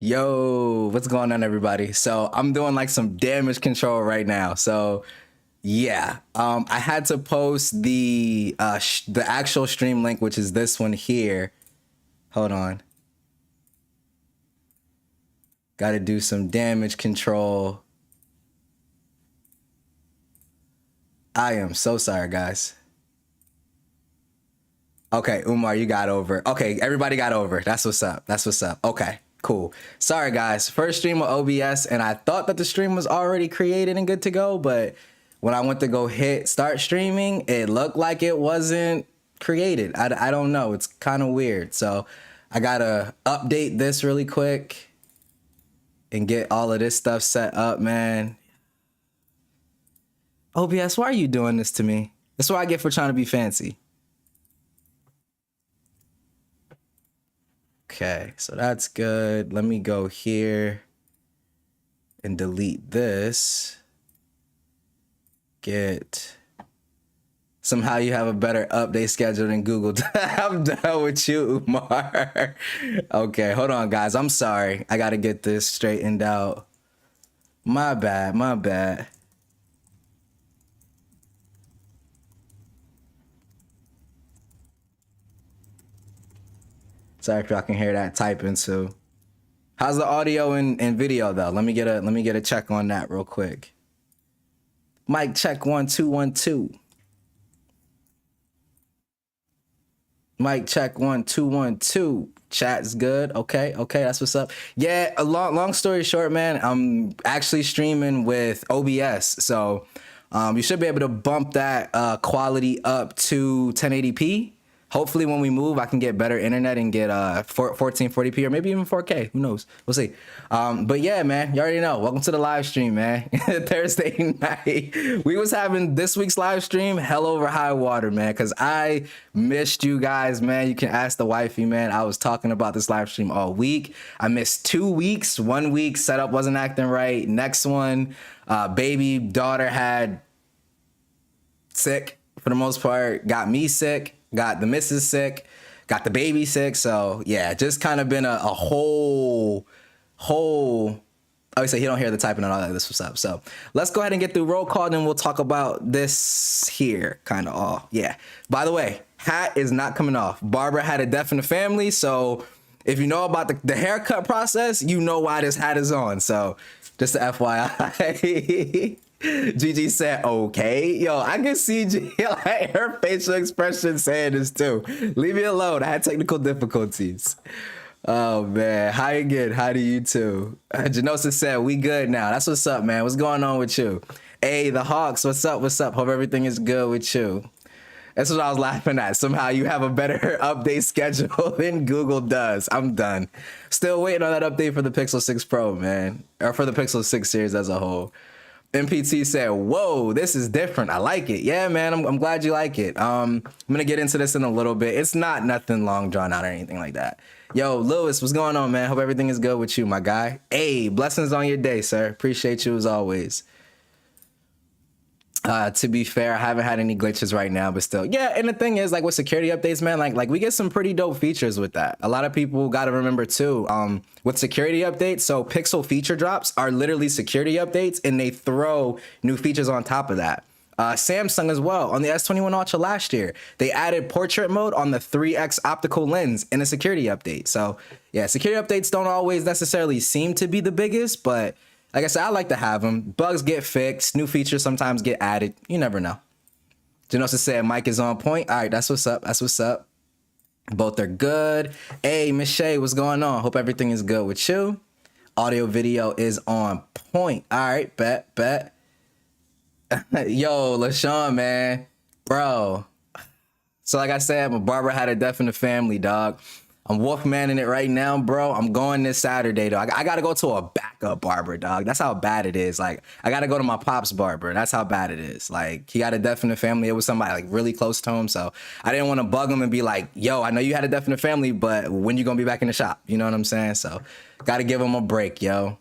Yo, what's going on, everybody? So I'm doing like some damage control right now. So yeah, I had to post the actual stream link, which is this one here. Hold on. Got to do some damage control. I am so sorry, guys. Okay, Umar, you got over. Okay, everybody got over. That's what's up. That's what's up. Okay, cool. Sorry, guys. First stream with OBS, and I thought that the stream was already created and good to go, but when I went to go hit start streaming, it looked like it wasn't created. I don't know. It's kind of weird. So I got to update this really quick and get all of this stuff set up, man. OBS, why are you doing this to me? That's what I get for trying to be fancy. Okay, so that's good. Let me go here and delete this. Somehow you have a better update schedule than Google. I'm done with you, Umar. Okay, hold on, guys. I'm sorry. I got to get this straightened out. My bad, my bad. Sorry if y'all can hear that typing too. How's the audio and video though? Let me get a check on that real quick. Mic check 1 2 1 2. Mic check 1 2 1 2. Chat's good. Okay, that's what's up. Yeah, a long story short, man, I'm actually streaming with OBS, so you should be able to bump that quality up to 1080p. Hopefully when we move, I can get better internet and get 1440p or maybe even 4K. Who knows? We'll see. But yeah, man, you already know. Welcome to the live stream, man. Thursday night. We was having this week's live stream hell over high water, man, because I missed you guys, man. You can ask the wifey, man. I was talking about this live stream all week. I missed 2 weeks. 1 week setup wasn't acting right. Next one, baby daughter had sick for the most part, got me sick. Got the missus sick, got the baby sick. So yeah, just kind of been a whole, obviously he don't hear the typing and all that. This was up. So let's go ahead and get through roll call. Then we'll talk about this here kind of all. Yeah. By the way, hat is not coming off. Barbara had a death in the family. So if you know about the haircut process, you know why this hat is on. So just a FYI. Gigi said, okay. Yo, I can see like, her facial expression saying this too. Leave me alone. I had technical difficulties. Oh, man. Hi again. Hi to you too. Genosis said, we good now. That's what's up, man. What's going on with you? Hey, the Hawks. What's up? What's up? Hope everything is good with you. That's what I was laughing at. Somehow you have a better update schedule than Google does. I'm done. Still waiting on that update for the Pixel 6 Pro, man. Or for the Pixel 6 series as a whole. MPT said, whoa, this is different. I like it. Yeah, man, I'm glad you like it. I'm going to get into this in a little bit. It's not nothing long drawn out or anything like that. Yo, Lewis, what's going on, man? Hope everything is good with you, my guy. Hey, blessings on your day, sir. Appreciate you as always. To be fair, I haven't had any glitches right now, but still. Yeah, and the thing is, like with security updates, man, like we get some pretty dope features with that. A lot of people got to remember too, with security updates, so Pixel feature drops are literally security updates, and they throw new features on top of that. Samsung as well, on the S21 Ultra last year, they added portrait mode on the 3x optical lens in a security update. So yeah, security updates don't always necessarily seem to be the biggest, but like I said, I like to have them. Bugs get fixed. New features sometimes get added. You never know. Genosis said Mike is on point. All right, that's what's up. That's what's up. Both are good. Hey, Miss Shay, what's going on? Hope everything is good with you. Audio video is on point. All right, bet. Yo, LaShawn, man. Bro. So like I said, my barber had a death in the family, dog. I'm Wolfmanning it right now, bro. I'm going this Saturday, though. I got to go to a backup barber, dog. That's how bad it is. Like, I got to go to my pop's barber. That's how bad it is. Like, he got a death in the family. It was somebody, like, really close to him. So I didn't want to bug him and be like, yo, I know you had a death in the family, but when you going to be back in the shop? You know what I'm saying? So got to give him a break, yo.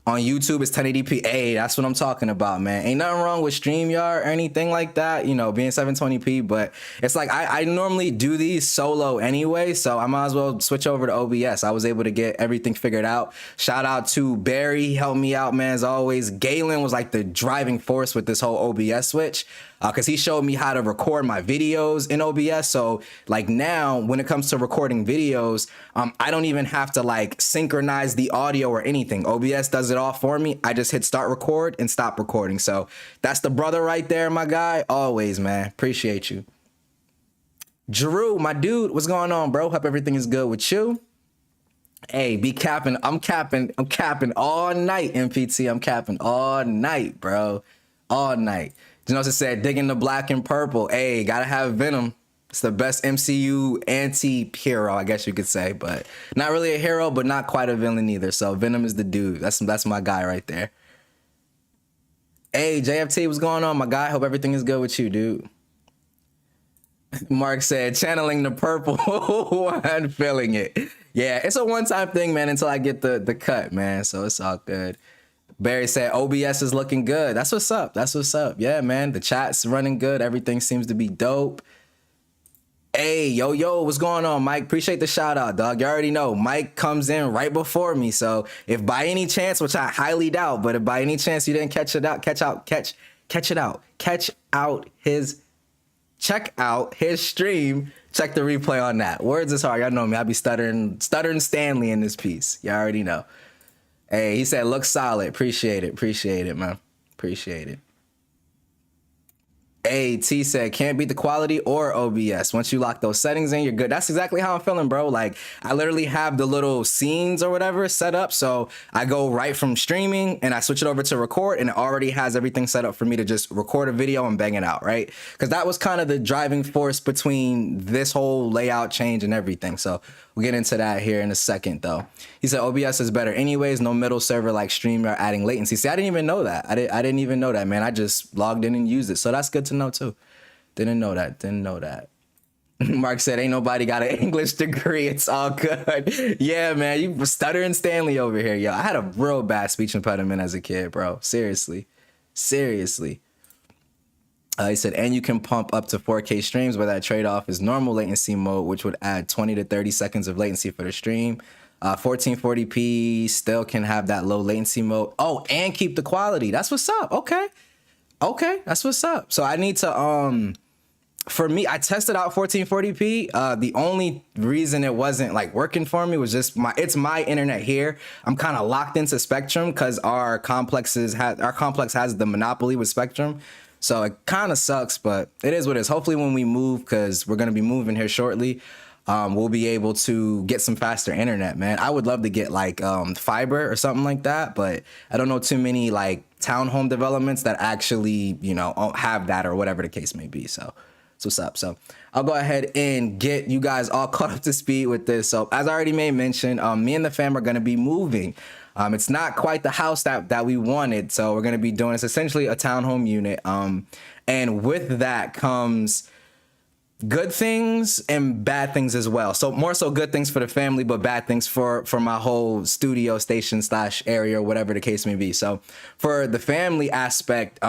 On YouTube, it's 1080p. Hey, that's what I'm talking about, man. Ain't nothing wrong with StreamYard or anything like that, you know, being 720p, but it's like I normally do these solo anyway, so I might as well switch over to OBS. I was able to get everything figured out. Shout out to Barry, he helped me out, man, as always. Galen was like the driving force with this whole OBS switch, because he showed me how to record my videos in OBS. So like now when it comes to recording videos, I don't even have to like synchronize the audio or anything. OBS does it all for me. I just hit start record and stop recording. So that's the brother right there, my guy. Always, man. Appreciate you. Drew, my dude, what's going on, bro? Hope everything is good with you. Hey, be capping. I'm capping all night, MPT. I'm capping all night, bro. All night. Genosis said, digging the black and purple. Hey, gotta have Venom. It's the best MCU anti-hero, I guess you could say, but not really a hero, but not quite a villain either. So Venom is the dude. That's my guy right there. Hey, JFT, what's going on, my guy? Hope everything is good with you, dude. Mark said, channeling the purple and feeling it. Yeah, it's a one-time thing, man, until I get the cut, man. So it's all good. Barry said, OBS is looking good. That's what's up. That's what's up. Yeah, man. The chat's running good. Everything seems to be dope. Hey, yo, what's going on, Mike? Appreciate the shout out, dog. You already know Mike comes in right before me. So if by any chance, which I highly doubt, but if by any chance you didn't check out his stream, check the replay on that. Words is hard. Y'all know me. I be stuttering Stanley in this piece. Y'all already know. Hey, he said, look solid. Appreciate it, man. Appreciate it. Hey, T said, can't beat the quality or OBS. Once you lock those settings in, you're good. That's exactly how I'm feeling, bro. Like, I literally have the little scenes or whatever set up. So I go right from streaming and I switch it over to record, and it already has everything set up for me to just record a video and bang it out, right? Because that was kind of the driving force between this whole layout change and everything. So we'll get into that here in a second, though. He said OBS is better anyways. No middle server like StreamYard adding latency. See, I didn't even know that. I didn't even know that, man. I just logged in and used it. So that's good to know, too. Didn't know that. Mark said, ain't nobody got an English degree. It's all good. Yeah, man. You stuttering Stanley over here, yo. I had a real bad speech impediment as a kid, bro. Seriously. He said, and you can pump up to 4K streams, where that trade-off is normal latency mode, which would add 20 to 30 seconds of latency for the stream. 1440p still can have that low latency mode. Oh, and keep the quality. That's what's up. Okay, that's what's up. So I need to, for me, I tested out 1440p. The only reason it wasn't like working for me was just it's my internet here. I'm kind of locked into Spectrum because our complex has the monopoly with Spectrum. So it kind of sucks, but it is what it is. Hopefully when we move, because we're going to be moving here shortly, we'll be able to get some faster internet, man. I would love to get like fiber or something like that, but I don't know too many like townhome developments that actually, you know, have that or whatever the case may be. So that's what's up. So I'll go ahead and get you guys all caught up to speed with this. So as I already made mention, me and the fam are going to be moving. It's not quite the house that we wanted, so we're going to be doing, it's essentially a townhome unit. And with that comes good things and bad things as well. So more so good things for the family, but bad things for my whole studio station / area or whatever the case may be. So for the family aspect,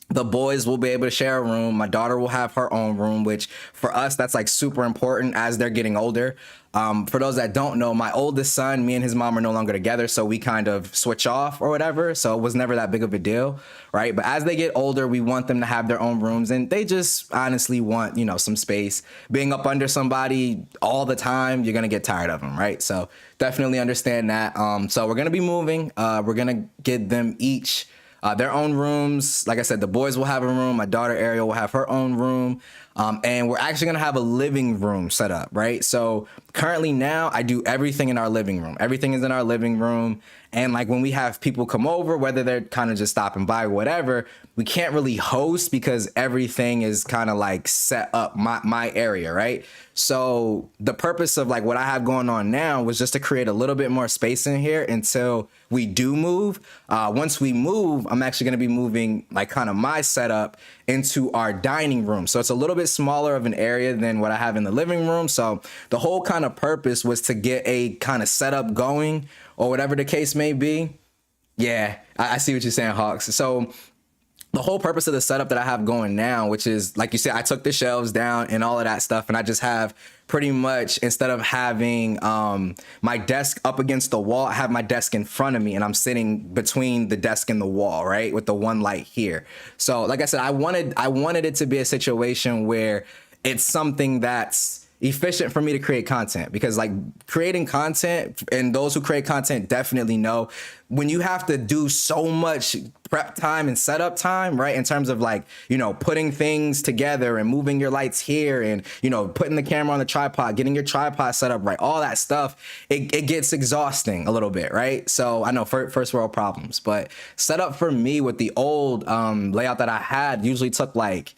the boys will be able to share a room. My daughter will have her own room, which for us, that's like super important as they're getting older. For those that don't know, my oldest son, me and his mom are no longer together, so we kind of switch off or whatever. So it was never that big of a deal, right? But as they get older, we want them to have their own rooms, and they just honestly want, you know, some space. Being up under somebody all the time, you're gonna get tired of them, right? So definitely understand that. So we're gonna be moving. We're gonna get them each their own rooms. Like I said, the boys will have a room. My daughter Ariel will have her own room. And we're actually going to have a living room set up, right? So currently now I do everything in our living room. Everything is in our living room. And like when we have people come over, whether they're kind of just stopping by or whatever, we can't really host because everything is kind of like set up my area, right? So the purpose of like what I have going on now was just to create a little bit more space in here until we do move. Once we move, I'm actually going to be moving like kind of my setup into our dining room. So it's a little bit smaller of an area than what I have in the living room. So the whole kind of purpose was to get a kind of setup going or whatever the case may be. Yeah, I see what you're saying, Hawks. So the whole purpose of the setup that I have going now, which is like you said, I took the shelves down and all of that stuff, and I just have pretty much, instead of having my desk up against the wall, I have my desk in front of me, and I'm sitting between the desk and the wall, right, with the one light here. So like I said, I wanted it to be a situation where it's something that's efficient for me to create content, because like creating content, and those who create content definitely know, when you have to do so much prep time and setup time, right, in terms of like, you know, putting things together and moving your lights here and, you know, putting the camera on the tripod, getting your tripod set up right, all that stuff, it gets exhausting a little bit, right? So I know first world problems, but setup for me with the old layout that I had usually took like,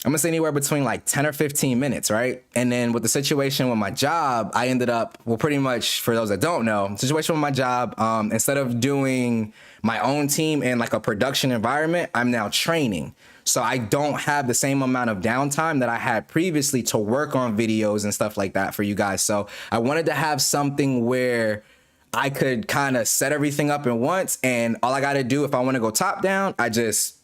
I'm gonna say anywhere between like 10 or 15 minutes, right? And then with the situation with my job, I ended up, well, pretty much for those that don't know, situation with my job, instead of doing my own team in like a production environment, I'm now training. So I don't have the same amount of downtime that I had previously to work on videos and stuff like that for you guys. So I wanted to have something where I could kind of set everything up at once, and all I gotta do if I wanna go top down, I just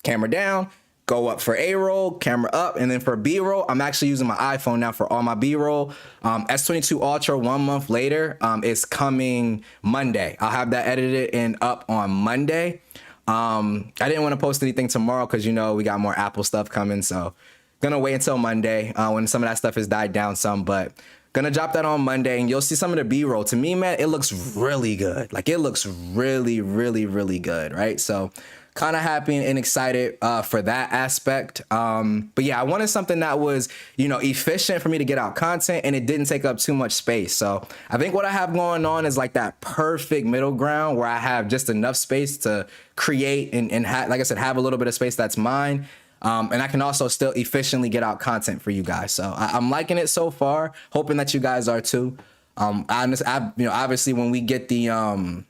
camera down, go up for A-roll, camera up, and then for B-roll, I'm actually using my iPhone now for all my B-roll. S22 Ultra 1 month later is coming Monday. I'll have that edited and up on Monday. I didn't want to post anything tomorrow because, you know, we got more Apple stuff coming, so gonna wait until Monday when some of that stuff has died down some, but gonna drop that on Monday, and you'll see some of the B-roll. To me, man, it looks really good. Like, it looks really, really, really good, right? So kind of happy and excited for that aspect. But yeah, I wanted something that was, you know, efficient for me to get out content, and it didn't take up too much space. So I think what I have going on is like that perfect middle ground where I have just enough space to create and like I said, have a little bit of space that's mine. And I can also still efficiently get out content for you guys. So I'm liking it so far, hoping that you guys are too. You know, obviously when we get the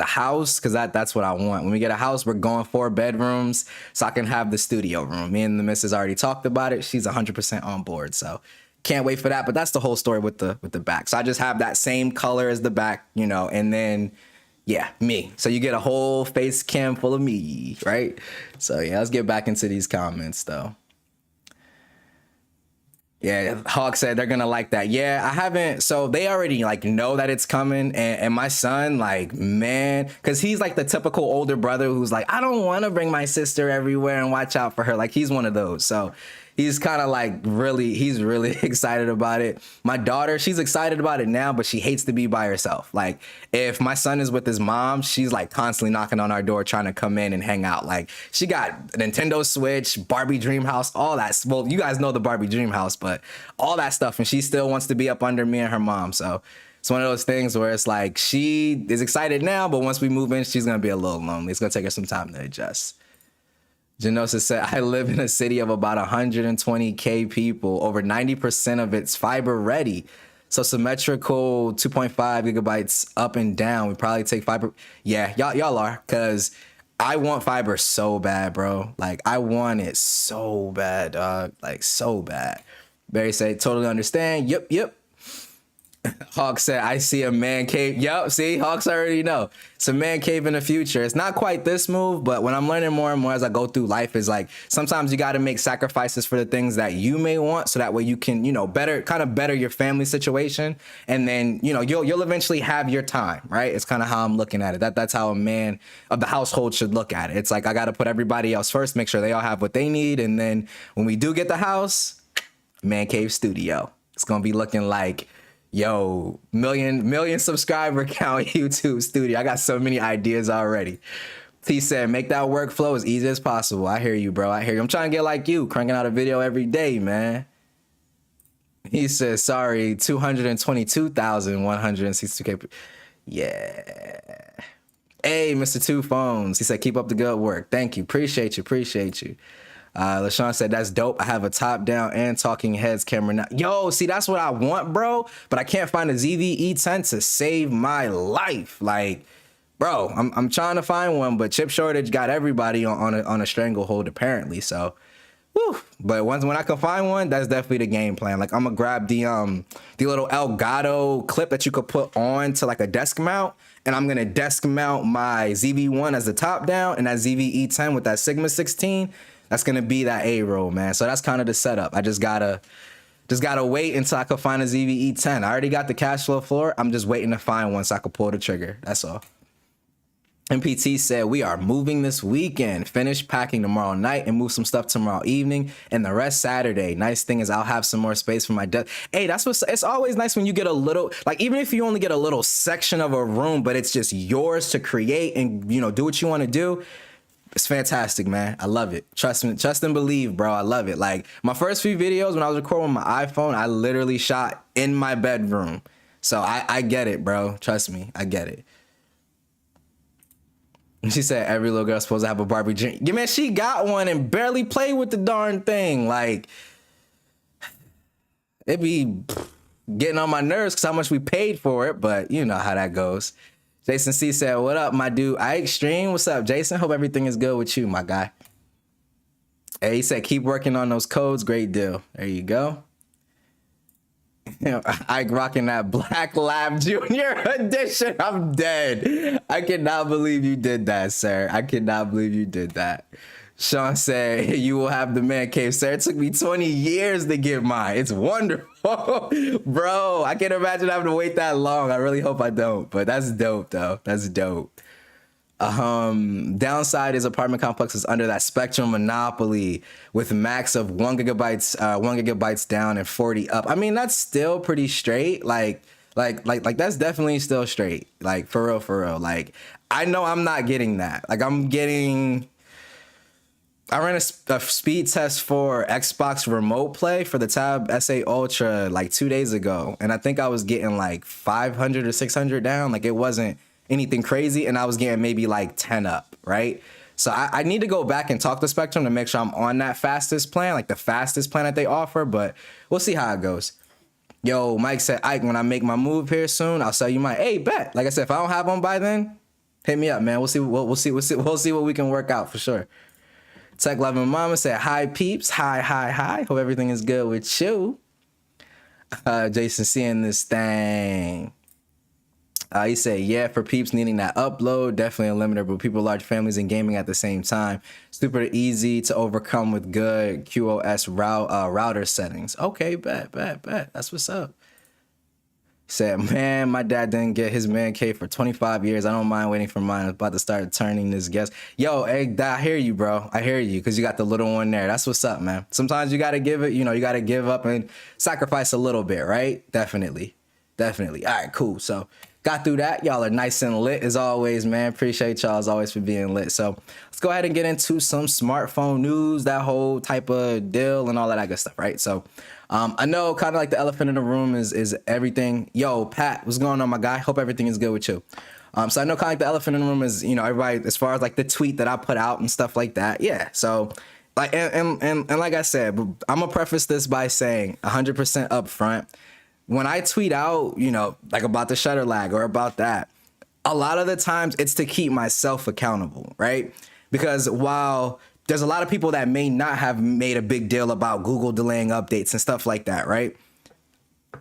house, because that's what I want. When we get a house, we're going 4 bedrooms so I can have the studio room. Me and the missus already talked about it. She's 100% on board. So can't wait for that. But that's the whole story with the back. So I just have that same color as the back, you know, and then, yeah, me. So you get a whole face cam full of me, right? So yeah, let's get back into these comments though. Yeah, Hawk said they're gonna like that. Yeah, I haven't. So they already like know that it's coming, and my son, like, man, because he's like the typical older brother who's like, I don't want to bring my sister everywhere and watch out for her. Like, he's one of those. So he's kind of like he's really excited about it. My daughter, she's excited about it now, but she hates to be by herself. Like, if my son is with his mom, she's like constantly knocking on our door trying to come in and hang out. Like, she got a Nintendo Switch, Barbie Dream House, all that. Well, you guys know the Barbie Dream House, but all that stuff. And she still wants to be up under me and her mom. So it's one of those things where it's like she is excited now, but once we move in, she's going to be a little lonely. It's going to take her some time to adjust. Genosis said, I live in a city of about 120K people. Over 90% of it's fiber ready. So symmetrical 2.5 gigabytes up and down. We probably take fiber. Yeah, y'all are, because I want fiber so bad, bro. Like, I want it so bad, dog. Like, so bad. Barry said, totally understand. Yep. Hawk said, I see a man cave. Yup, see, Hawks already know. It's a man cave in the future. It's not quite this move, but when I'm learning more and more as I go through life, is like, sometimes you got to make sacrifices for the things that you may want, so that way you can, you know, better your family situation. And then, you know, you'll eventually have your time, right? It's kind of how I'm looking at it. That's how a man of the household should look at it. It's like, I got to put everybody else first, make sure they all have what they need. And then when we do get the house, man cave studio, it's going to be looking like, yo, million subscriber count YouTube studio. I got so many ideas already. T said, make that workflow as easy as possible. I hear you, bro. I hear you. I'm trying to get like you, cranking out a video every day, man. He says, sorry, 222,162K. Yeah. Hey, Mr. Two Phones. He said, keep up the good work. Thank you. Appreciate you. LaShawn said, that's dope. I have a top down and talking heads camera now. Yo, see, that's what I want, bro. But I can't find a ZV-E10 to save my life. Like, bro, I'm trying to find one, but chip shortage got everybody on a stranglehold apparently. So Whew. But when I can find one, that's definitely the game plan. Like I'm gonna grab the little Elgato clip that you could put on to like a desk mount, and I'm gonna desk mount my ZV-1 as the top down, and that ZV-E10 with that Sigma 16. That's gonna be that A-roll, man. So that's kind of the setup. I just gotta wait until I can find a ZV-E10. I already got the cash flow for it. I'm just waiting to find one so I can pull the trigger. That's all. MPT said, we are moving this weekend. Finish packing tomorrow night and move some stuff tomorrow evening and the rest Saturday. Nice thing is I'll have some more space for my desk. Hey, that's what it's always nice when you get a little, like even if you only get a little section of a room, but it's just yours to create and, you know, do what you want to do. It's fantastic, man. I love it. Trust and believe, bro. I love it. Like my first few videos when I was recording with my iPhone, I literally shot in my bedroom. So I get it, bro. Trust me. I get it. She said every little girl's supposed to have a Barbie dream. Yeah, man, she got one and barely played with the darn thing. Like, it be getting on my nerves because how much we paid for it, but you know how that goes. Jason C said, what up, my dude? I Extreme. What's up, Jason? Hope everything is good with you, my guy. Hey, he said, keep working on those codes. Great deal. There you go. You know, Ike rocking that Black Lab Junior edition. I'm dead. I cannot believe you did that, sir. I cannot believe you did that. Sean said, you will have the man cave, sir. It took me 20 years to get mine. It's wonderful. Bro, I can't imagine having to wait that long. I really hope I don't. But that's dope, though. That's dope. Downside is apartment complexes under that Spectrum monopoly with max of 1 gigabytes down and 40 up. I mean, that's still pretty straight. Like that's definitely still straight. Like for real. Like I know I'm not getting that. Like I ran a speed test for Xbox Remote Play for the Tab S8 Ultra like 2 days ago, and I think I was getting like 500 or 600 down. Like it wasn't anything crazy, and I was getting maybe like 10 up, right? So I need to go back and talk to Spectrum to make sure I'm on that fastest plan, like the fastest plan that they offer, but we'll see how it goes. Yo, Mike said, Ike, when I make my move here soon, I'll sell you mine. Hey, bet. Like I said, if I don't have one by then, hit me up, man. We'll see what we can work out for sure. Tech Loving Mama said, hi, peeps. Hi. Hope everything is good with you. Jason seeing this thing. He said, yeah, for peeps needing that upload, definitely a limiter, but people, large families, and gaming at the same time. Super easy to overcome with good QoS router settings. Okay, bet. That's what's up. He said, man, my dad didn't get his man cave for 25 years. I don't mind waiting for mine. I'm about to start turning this guest. Yo, hey, I hear you, bro. I hear you because you got the little one there. That's what's up, man. Sometimes you got to give it, you got to give up and sacrifice a little bit, right? Definitely. All right, cool. So got through that. Y'all are nice and lit as always, man. Appreciate y'all as always for being lit. So let's go ahead and get into some smartphone news, that whole type of deal and all of that good stuff, right? So I know kind of like the elephant in the room is everything. Yo, Pat, what's going on, my guy? Hope everything is good with you. So I know kind of like the elephant in the room is, everybody, as far as like the tweet that I put out and stuff like that. Yeah. So like, and like I said, I'm gonna preface this by saying 100% upfront. When I tweet out, like about the shutter lag or about that, a lot of the times it's to keep myself accountable, right? Because while there's a lot of people that may not have made a big deal about Google delaying updates and stuff like that, right?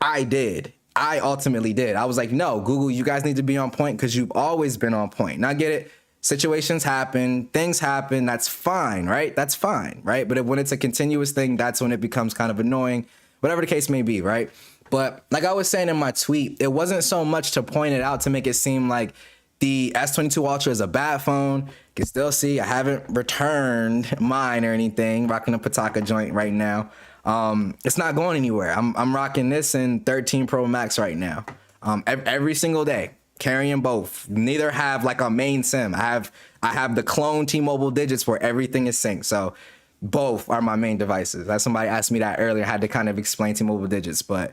I ultimately did. I was like, no, Google, you guys need to be on point because you've always been on point. Now, I get it. Situations happen, things happen. That's fine, right? That's fine, right? But when it's a continuous thing, that's when it becomes kind of annoying, whatever the case may be, right? But like I was saying in my tweet, it wasn't so much to point it out to make it seem like the S22 Ultra is a bad phone. You can still see I haven't returned mine or anything. Rocking a Pataka joint right now. It's not going anywhere. I'm rocking this in 13 Pro Max right now. Every single day, carrying both. Neither have like a main SIM. I have the clone T-Mobile digits where everything is synced. So both are my main devices. That somebody asked me that earlier. I had to kind of explain T-Mobile digits, but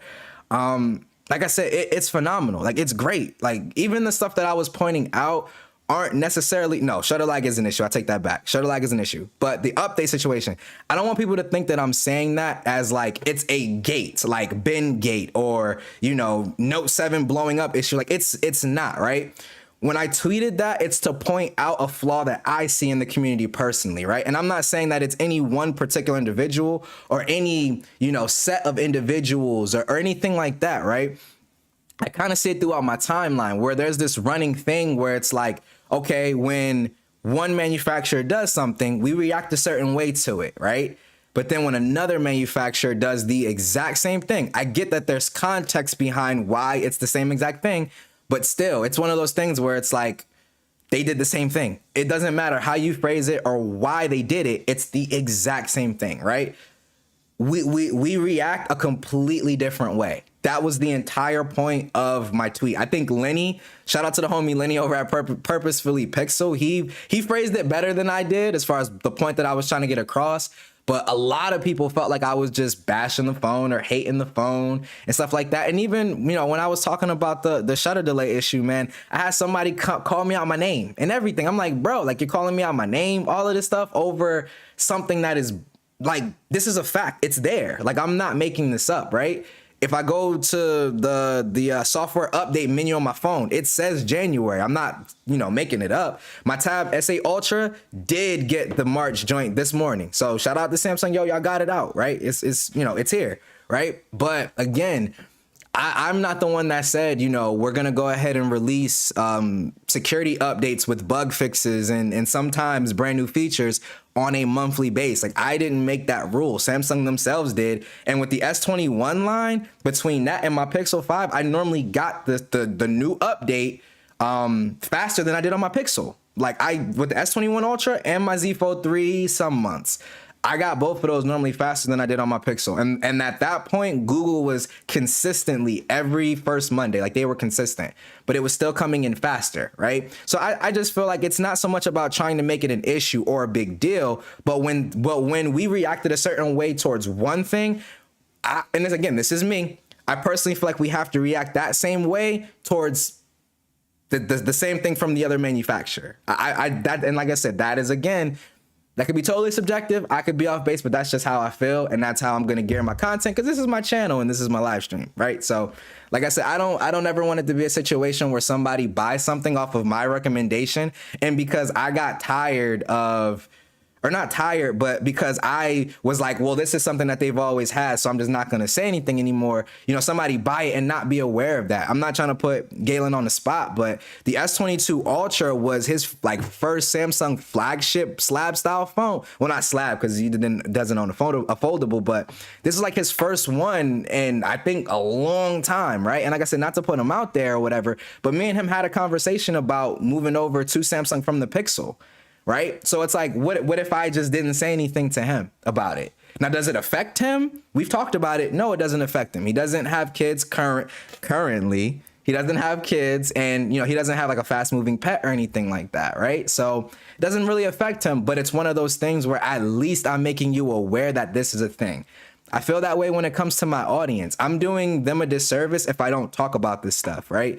like I said, it's phenomenal. Like it's great. Like even the stuff that I was pointing out aren't necessarily, no, shutter lag is an issue. I take that back. Shutter lag is an issue, but the update situation, I don't want people to think that I'm saying that as like it's a gate, like bin gate or Note 7 blowing up issue. Like it's not, right? when I tweeted that, it's to point out a flaw that I see in the community personally, right? And I'm not saying that it's any one particular individual or any, set of individuals or anything like that, right? I kind of see it throughout my timeline where there's this running thing where it's like, okay, when one manufacturer does something, we react a certain way to it, right? But then when another manufacturer does the exact same thing, I get that there's context behind why it's the same exact thing, but still, it's one of those things where it's like, they did the same thing. It doesn't matter how you phrase it or why they did it. It's the exact same thing, right? We react a completely different way. That was the entire point of my tweet. I think Lenny, shout out to the homie Lenny over at Purposefully Pixel. He phrased it better than I did as far as the point that I was trying to get across. But a lot of people felt like I was just bashing the phone or hating the phone and stuff like that. And even, when I was talking about the shutter delay issue, man, I had somebody call me out my name and everything. I'm like, bro, like, you're calling me out my name, all of this stuff over something that is like, this is a fact. It's there. Like, I'm not making this up, right? If I go to the software update menu on my phone, it says January. I'm not, making it up. My Tab S8 Ultra did get the March joint this morning. So shout out to Samsung. Yo, y'all got it out, right? It's here, right? But again, I'm not the one that said, we're going to go ahead and release security updates with bug fixes and sometimes brand new features on a monthly base. Like, I didn't make that rule. Samsung themselves did. And with the S21 line, between that and my Pixel 5, I normally got the new update faster than I did on my Pixel. Like, with the S21 Ultra and my Z Fold 3 some months, I got both of those normally faster than I did on my Pixel. And at that point, Google was consistently every first Monday, like, they were consistent, but it was still coming in faster, right? So I just feel like it's not so much about trying to make it an issue or a big deal, but when we reacted a certain way towards one thing, this is me, I personally feel like we have to react that same way towards the same thing from the other manufacturer. And like I said, that is, again, that could be totally subjective. I could be off base, but that's just how I feel. And that's how I'm going to gear my content, because this is my channel and this is my live stream, right? So like I said, I don't ever want it to be a situation where somebody buys something off of my recommendation. And because I got tired of, or not tired, but because I was like, well, this is something that they've always had, so I'm just not going to say anything anymore. somebody buy it and not be aware of that. I'm not trying to put Galen on the spot, but the S22 Ultra was his first Samsung flagship slab style phone. Well, not slab, because he doesn't own a foldable, but this is like his first one in, I think, a long time, right? And like I said, not to put him out there or whatever, but me and him had a conversation about moving over to Samsung from the Pixel. Right? So it's like, what if I just didn't say anything to him about it? Now, does it affect him? We've talked about it. No, it doesn't affect him. He doesn't have kids currently. He doesn't have kids, and he doesn't have like a fast moving pet or anything like that, right? So it doesn't really affect him, but it's one of those things where at least I'm making you aware that this is a thing. I feel that way when it comes to my audience. I'm doing them a disservice if I don't talk about this stuff, right?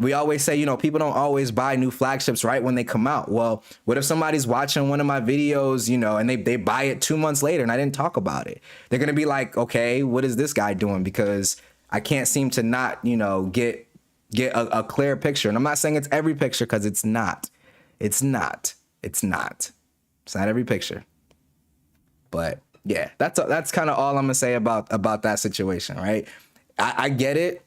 We always say, people don't always buy new flagships right when they come out. Well, what if somebody's watching one of my videos, and they buy it 2 months later and I didn't talk about it? They're going to be like, okay, what is this guy doing? Because I can't seem to not, get a clear picture. And I'm not saying it's every picture, because it's not. It's not every picture. But yeah, that's kind of all I'm going to say about that situation, right? I get it.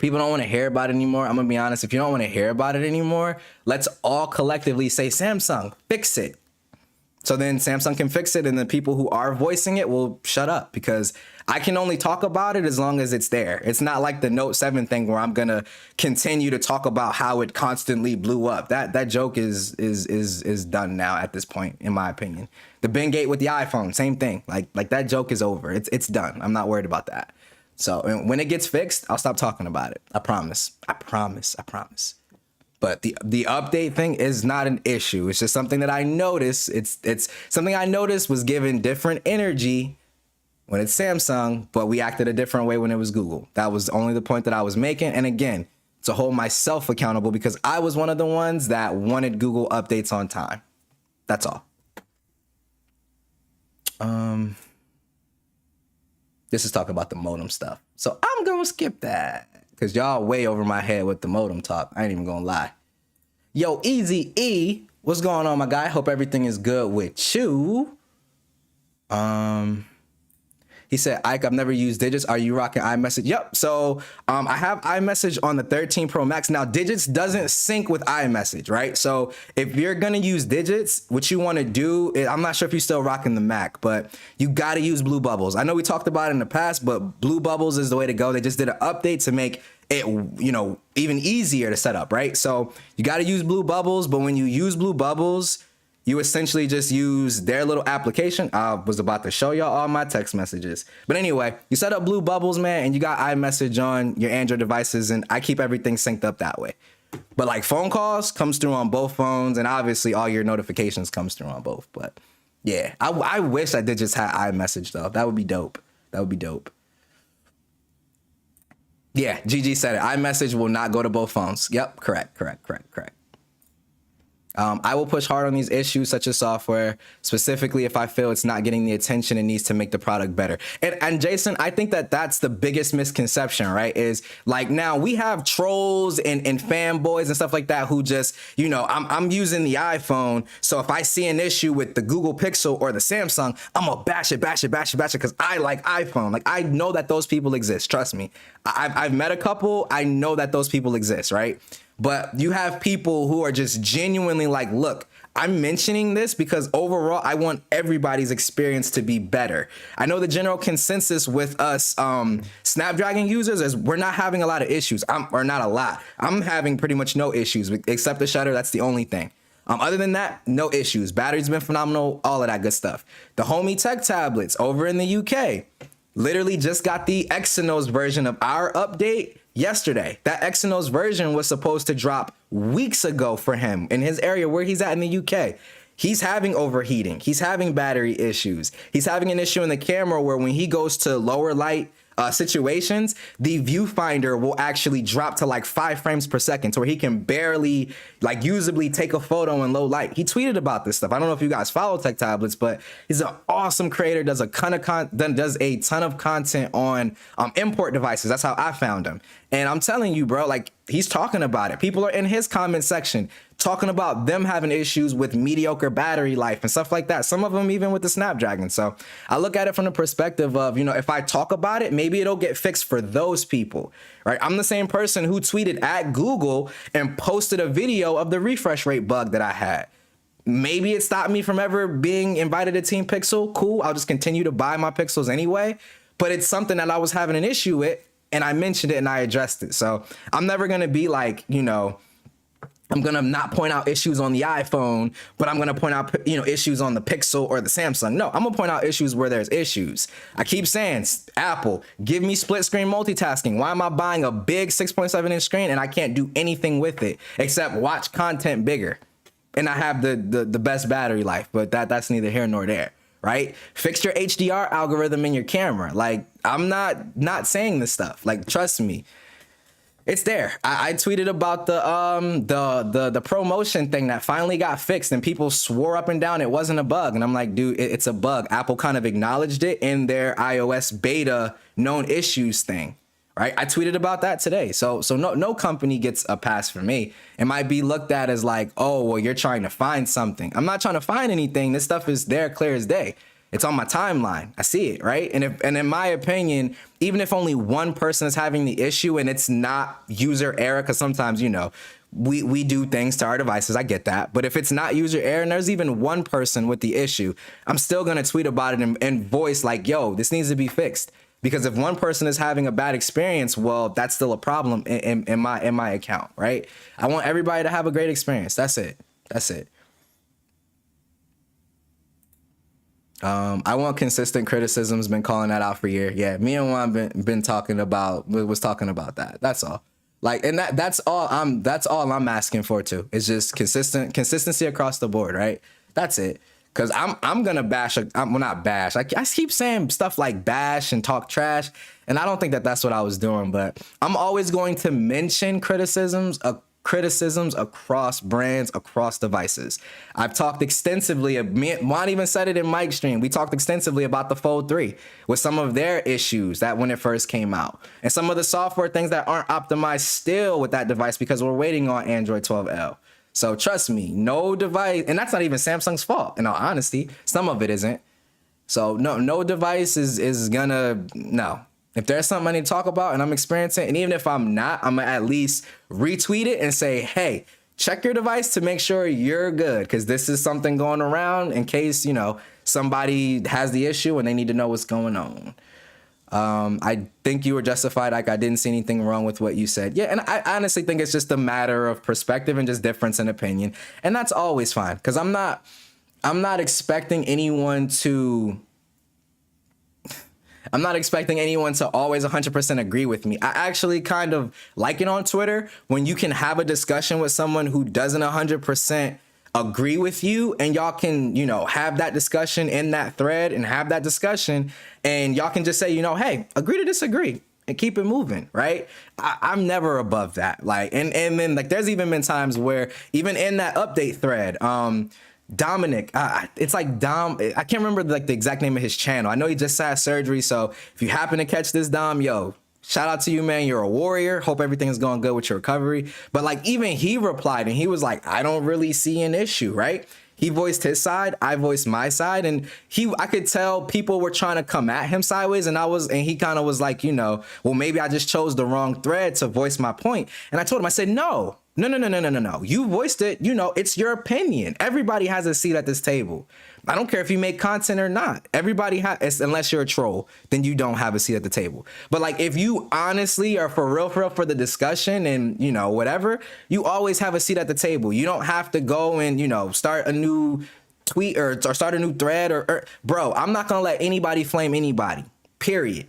People don't want to hear about it anymore. I'm going to be honest. If you don't want to hear about it anymore, let's all collectively say, Samsung, fix it. So then Samsung can fix it, and the people who are voicing it will shut up, because I can only talk about it as long as it's there. It's not like the Note 7 thing where I'm going to continue to talk about how it constantly blew up. That joke is done now at this point, in my opinion. The Bengate with the iPhone, same thing. Like that joke is over. It's done. I'm not worried about that. So when it gets fixed, I'll stop talking about it. I promise. But the update thing is not an issue. It's just something that I noticed. It's something I noticed was given different energy when it's Samsung, but we acted a different way when it was Google. That was only the point that I was making. And again, to hold myself accountable, because I was one of the ones that wanted Google updates on time. That's all. This is talking about the modem stuff. So I'm going to skip that, because y'all way over my head with the modem talk. I ain't even going to lie. Yo, Easy E, what's going on, my guy? Hope everything is good with you. He said, Ike, I've never used Digits. Are you rocking iMessage? Yep. So I have iMessage on the 13 Pro Max. Now, Digits doesn't sync with iMessage, right? So if you're going to use Digits, what you want to do, I'm not sure if you're still rocking the Mac, but you got to use Blue Bubbles. I know we talked about it in the past, but Blue Bubbles is the way to go. They just did an update to make it, you know, even easier to set up, right? So you got to use Blue Bubbles, but when you use Blue Bubbles, you essentially just use their little application. I was about to show y'all all my text messages. But anyway, you set up Blue Bubbles, man, and you got iMessage on your Android devices, and I keep everything synced up that way. But like phone calls comes through on both phones, and obviously all your notifications comes through on both. But yeah, I wish I did just have iMessage though. That would be dope. That would be dope. Yeah, GG said it. iMessage will not go to both phones. Yep, correct. I will push hard on these issues such as software, specifically if I feel it's not getting the attention it needs to make the product better. And Jason, I think that that's the biggest misconception, right? Is like now we have trolls and fanboys and stuff like that who just, you know, I'm using the iPhone. So if I see an issue with the Google Pixel or the Samsung, I'm gonna bash it because I like iPhone. Like I know that those people exist. Trust me. I've met a couple. I know that those people exist, right? But you have people who are just genuinely like, look, I'm mentioning this because overall, I want everybody's experience to be better. I know the general consensus with us Snapdragon users is we're not having a lot of issues, or not a lot. I'm having pretty much no issues except the shutter. That's the only thing. Other than that, no issues. Battery's been phenomenal, all of that good stuff. The Homey Tech tablets over in the UK literally just got the Exynos version of our update yesterday. That Exynos version was supposed to drop weeks ago for him in his area where he's at in the UK. He's having overheating. He's having battery issues. He's having an issue in the camera where when he goes to lower light situations, the viewfinder will actually drop to like 5 frames per second to where he can barely like usably take a photo in low light. He tweeted about this stuff. I don't know if you guys follow Tech Tablets, but he's an awesome creator, does a ton of content on import devices. That's how I found him. And I'm telling you, bro, like he's talking about it. People are in his comment section talking about them having issues with mediocre battery life and stuff like that. Some of them even with the Snapdragon. So I look at it from the perspective of, you know, if I talk about it, maybe it'll get fixed for those people, right? I'm the same person who tweeted at Google and posted a video of the refresh rate bug that I had. Maybe it stopped me from ever being invited to Team Pixel. Cool. I'll just continue to buy my Pixels anyway. But it's something that I was having an issue with, and I mentioned it and I addressed it. So I'm never going to be like, you know, I'm going to not point out issues on the iPhone, but I'm going to point out, you know, issues on the Pixel or the Samsung. No, I'm going to point out issues where there's issues. I keep saying, Apple, give me split screen multitasking. Why am I buying a big 6.7 inch screen and I can't do anything with it except watch content bigger? And I have the best battery life, but that's neither here nor there, right? Fix your HDR algorithm in your camera. Like, I'm not saying this stuff. Like, trust me. It's there. I tweeted about the promotion thing that finally got fixed, and people swore up and down it wasn't a bug. And I'm like, dude, it's a bug. Apple kind of acknowledged it in their iOS beta known issues thing, right? I tweeted about that today. So no company gets a pass for me. It might be looked at as like, oh, well, you're trying to find something. I'm not trying to find anything. This stuff is there clear as day. It's on my timeline. I see it, right? And in my opinion, even if only one person is having the issue and it's not user error, because sometimes, you know, we do things to our devices. I get that. But if it's not user error and there's even one person with the issue, I'm still going to tweet about it and voice like, yo, this needs to be fixed. Because if one person is having a bad experience, well, that's still a problem in my account, right? I want everybody to have a great experience. That's it. That's it. I want consistent criticisms. Been calling that out for years. Yeah, me and Juan been talking about that. That's all. Like, and that's all I'm asking for too. It's just consistency across the board, right? That's it. Cause I'm gonna bash. Well, not bash. I keep saying stuff like bash and talk trash, and I don't think that's what I was doing. But I'm always going to mention criticisms across brands, across devices. I've talked extensively. Juan even said it in Mike's stream. We talked extensively about the Fold 3 with some of their issues that when it first came out, and some of the software things that aren't optimized still with that device because we're waiting on Android 12L. So trust me, no device, and that's not even Samsung's fault. In all honesty, some of it isn't. So no device is gonna, no. If there's something I need to talk about and I'm experiencing, and even if I'm not, I'm gonna at least retweet it and say, hey, check your device to make sure you're good, because this is something going around in case, somebody has the issue and they need to know what's going on. I think you were justified. Like, I didn't see anything wrong with what you said. Yeah, and I honestly think it's just a matter of perspective and just difference in opinion. And that's always fine, because I'm not expecting anyone to always 100% agree with me. I actually kind of like it on Twitter when you can have a discussion with someone who doesn't 100% agree with you, and y'all can, have that discussion in that thread and have that discussion, and y'all can just say, hey, agree to disagree and keep it moving, right? I'm never above that. Like, and then like there's even been times where even in that update thread, Dominic, it's like Dom, I can't remember like the exact name of his channel. I know he just had surgery, so if you happen to catch this, Dom, yo, shout out to you, man. You're a warrior. Hope everything's going good with your recovery. But like even he replied and he was like, I don't really see an issue, right? He voiced his side, I voiced my side, and I could tell people were trying to come at him sideways, and he kind of was like, well, maybe I just chose the wrong thread to voice my point. And I told him, I said, no. You voiced it. It's your opinion. Everybody has a seat at this table. I don't care if you make content or not. Everybody has, unless you're a troll, then you don't have a seat at the table. But like, if you honestly are for real for the discussion and, whatever, you always have a seat at the table. You don't have to go and, start a new tweet or start a new thread or bro, I'm not going to let anybody flame anybody, period.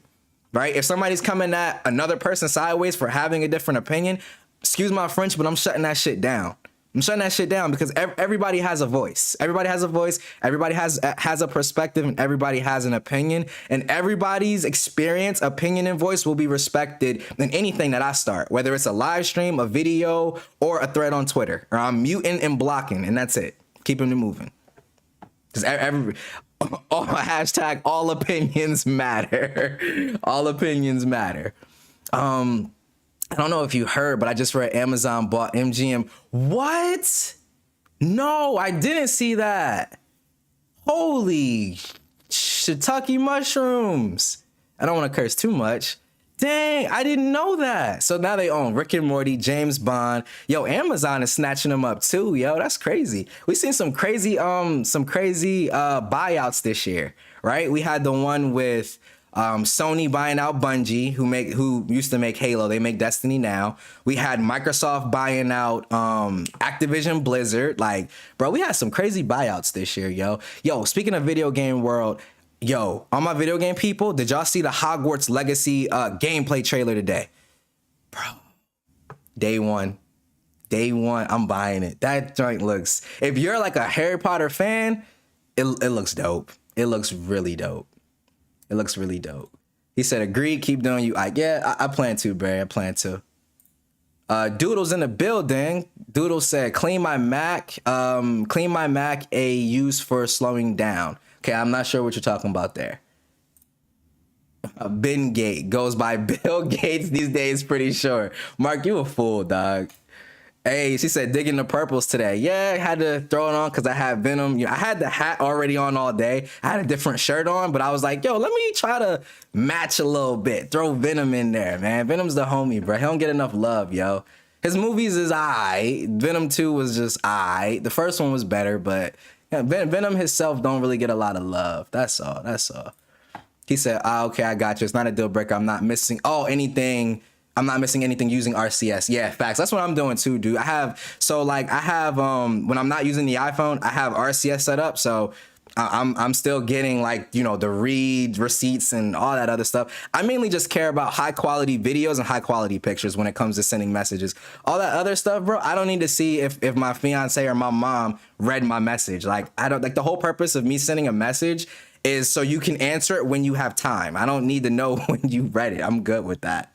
Right? If somebody's coming at another person sideways for having a different opinion, excuse my French, but I'm shutting that shit down. Because everybody has a voice. Everybody has a voice. Everybody has a perspective, and everybody has an opinion. And everybody's experience, opinion, and voice will be respected in anything that I start, whether it's a live stream, a video, or a thread on Twitter. Or I'm muting and blocking, and that's it. Keeping it moving. Because hashtag all opinions matter. All opinions matter. I don't know if you heard, but I just read Amazon bought MGM. What? No, I didn't see that. Holy shiitake mushrooms. I don't want to curse too much. Dang, I didn't know that. So now they own Rick and Morty, James Bond. Yo, Amazon is snatching them up too. Yo, that's crazy. We've seen some crazy buyouts this year, right? We had the one with Sony buying out Bungie, who used to make Halo. They make Destiny now. We had Microsoft buying out Activision Blizzard. Like, bro, we had some crazy buyouts this year, yo. Yo, speaking of video game world, yo, all my video game people, did y'all see the Hogwarts Legacy gameplay trailer today? Bro, day one, I'm buying it. That joint looks, if you're like a Harry Potter fan, it looks dope. It looks really dope. It looks really dope. He said, agreed, keep doing you. I plan to, Barry. I plan to. Doodle's in the building. Doodle said, clean my Mac, a use for slowing down. Okay, I'm not sure what you're talking about there. Ben Gate goes by Bill Gates these days, pretty sure. Mark, you a fool, dog. Hey, she said, digging the purples today. Yeah, I had to throw it on because I had Venom. I had the hat already on all day. I had a different shirt on, but I was like, yo, let me try to match a little bit. Throw Venom in there, man. Venom's the homie, bro. He don't get enough love, yo. His movies is aight. Venom 2 was just aight. The first one was better, but Venom himself don't really get a lot of love. That's all. He said, okay, I got you. It's not a deal breaker. I'm not missing anything using RCS. Yeah, facts. That's what I'm doing too, dude. I have when I'm not using the iPhone, I have RCS set up. So I'm still getting the read receipts and all that other stuff. I mainly just care about high quality videos and high quality pictures when it comes to sending messages. All that other stuff, bro, I don't need to see if my fiance or my mom read my message. The whole purpose of me sending a message is so you can answer it when you have time. I don't need to know when you read it. I'm good with that.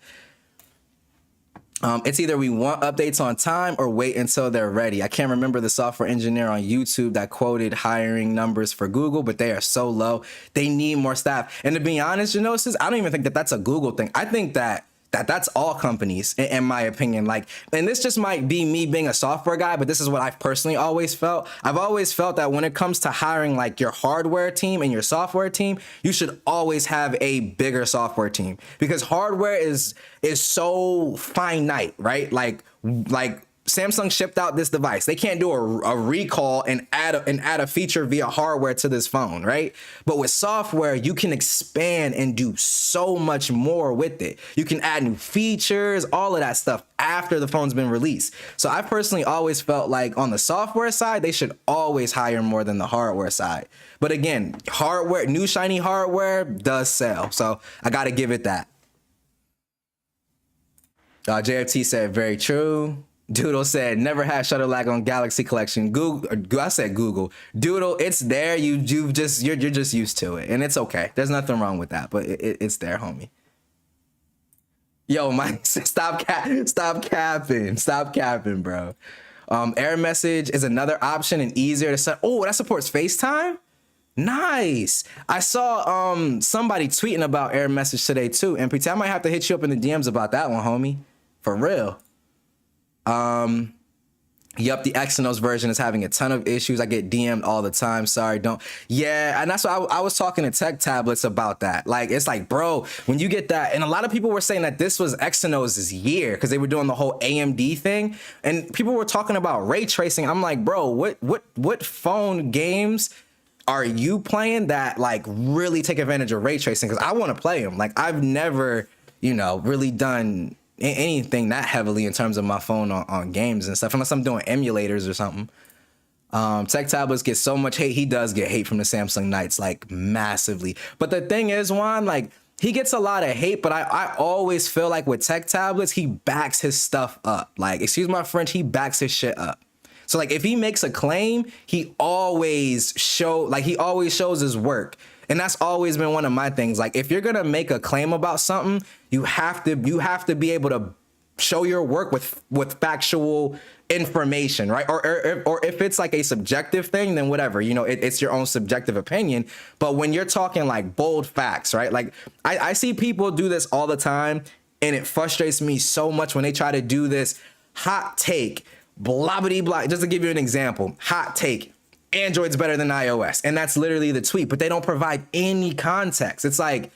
It's either we want updates on time or wait until they're ready. I can't remember the software engineer on YouTube that quoted hiring numbers for Google, but they are so low. They need more staff. And to be honest, sis, I don't even think that that's a Google thing. I think that That's all companies, in my opinion. Like, and this just might be me being a software guy, but this is what I've personally always felt. I've always felt that when it comes to hiring like your hardware team and your software team, you should always have a bigger software team, because hardware is so finite, right? Like Samsung shipped out this device. They can't do a recall and add a feature via hardware to this phone, right? But with software, you can expand and do so much more with it. You can add new features, all of that stuff after the phone's been released. So I personally always felt like on the software side, they should always hire more than the hardware side. But again, hardware, new shiny hardware does sell. So I got to give it that. JFT said, very true. Doodle said, never had shutter lag on Galaxy Collection. Google, I said Google. Doodle, it's there. You're just used to it, and it's okay. There's nothing wrong with that, but it's there, homie. Yo, Mike, stop capping, bro. Error message is another option and easier to set. Oh, that supports FaceTime. Nice. I saw somebody tweeting about error message today too. MPT, I might have to hit you up in the DMs about that one, homie. For real. Yep, the Exynos version is having a ton of issues. I get DM'd all the time. Sorry, don't. Yeah, and that's why I was talking to Tech Tablets about that. Like, it's like, bro, when you get that, and a lot of people were saying that this was Exynos' year because they were doing the whole AMD thing, and people were talking about ray tracing. I'm like, bro, what phone games are you playing that like really take advantage of ray tracing? Because I want to play them. Like, I've never, really done anything that heavily in terms of my phone on games and stuff, unless I'm doing emulators or something. Tech Tablets get so much hate. He does get hate from the Samsung Knights, like massively. But the thing is, Juan, like, he gets a lot of hate, but I always feel like with Tech Tablets, he backs his stuff up. Like, excuse my French, he backs his shit up. So like, if he makes a claim, he always shows his work. And that's always been one of my things. Like, if you're gonna make a claim about something, you have to be able to show your work with factual information, right? Or if it's like a subjective thing, then whatever, it's your own subjective opinion. But when you're talking like bold facts, right? Like, I see people do this all the time, and it frustrates me so much when they try to do this hot take, blah blah blah. Just to give you an example, hot take: Android's better than iOS. And that's literally the tweet, but they don't provide any context. It's like,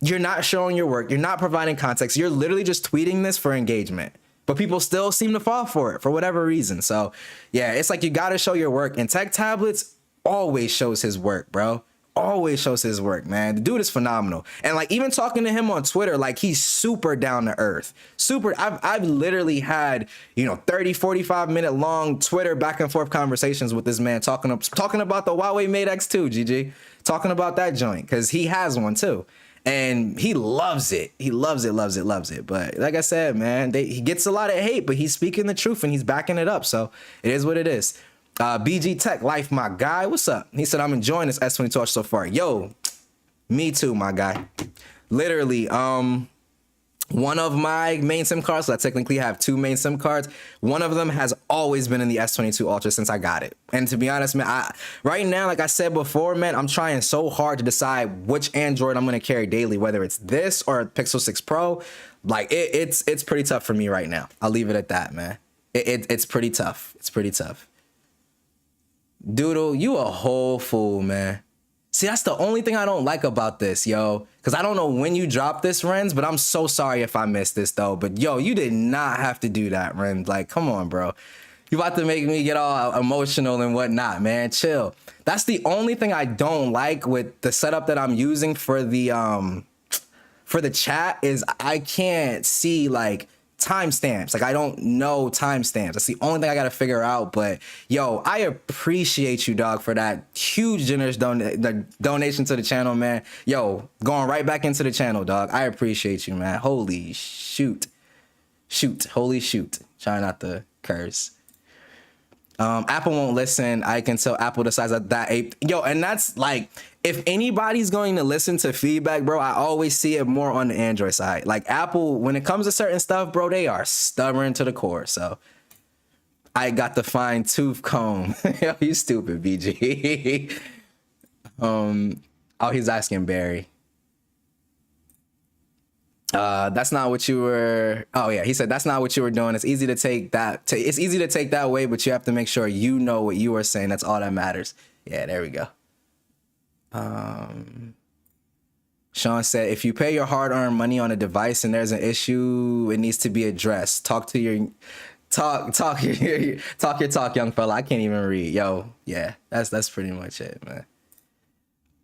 you're not showing your work. You're not providing context. You're literally just tweeting this for engagement, but people still seem to fall for it for whatever reason. So yeah, it's like, you got to show your work, and Tech Tablets always shows his work, bro. Always shows his work, man. The dude is phenomenal. And like, even talking to him on Twitter, like, he's super down to earth. Super. I've literally had, 30, 45 minute long Twitter back and forth conversations with this man talking about the Huawei Mate X2, GG. Talking about that joint, because he has one too. And he loves it. He loves it. But like I said, man, he gets a lot of hate, but he's speaking the truth and he's backing it up. So it is what it is. BG Tech Life, my guy, what's up? He said, I'm enjoying this S22 Ultra so far. Yo, me too, my guy. Literally, one of my main SIM cards, so I technically have two main SIM cards. One of them has always been in the S22 Ultra since I got it. And to be honest, man, right now, like I said before, man, I'm trying so hard to decide which Android I'm going to carry daily, whether it's this or Pixel 6 Pro. Like, it's pretty tough for me right now. I'll leave it at that, man. It's pretty tough. It's pretty tough. Doodle, you a whole fool, man. See, that's the only thing I don't like about this, yo. Because I don't know when you dropped this, Renz, but I'm so sorry if I missed this, though. But, yo, you did not have to do that, Renz. Like, come on, bro. You about to make me get all emotional and whatnot, man. Chill. That's the only thing I don't like with the setup that I'm using for the chat is I can't see, like, timestamps. Like, I don't know timestamps. That's the only thing I gotta figure out. But yo, I appreciate you, dog, for that huge generous donation to the channel, man. Yo, going right back into the channel, dog. I appreciate you, man. Holy shoot. Holy shoot. Try not to curse. Apple won't listen. I can tell Apple decides that ape. Yo, and that's like, if anybody's going to listen to feedback, bro, I always see it more on the Android side. Like, Apple, when it comes to certain stuff, bro, they are stubborn to the core. So I got the fine tooth comb. Yo, you stupid, BG. Oh, he's asking Barry. That's not what you were. Oh yeah, he said that's not what you were doing. It's easy to take that. It's easy to take that way, but you have to make sure you know what you are saying. That's all that matters. Yeah, there we go. Sean said, if you pay your hard-earned money on a device and there's an issue, it needs to be addressed. Talk your talk, young fella. I can't even read. Yo, yeah, that's pretty much it, man.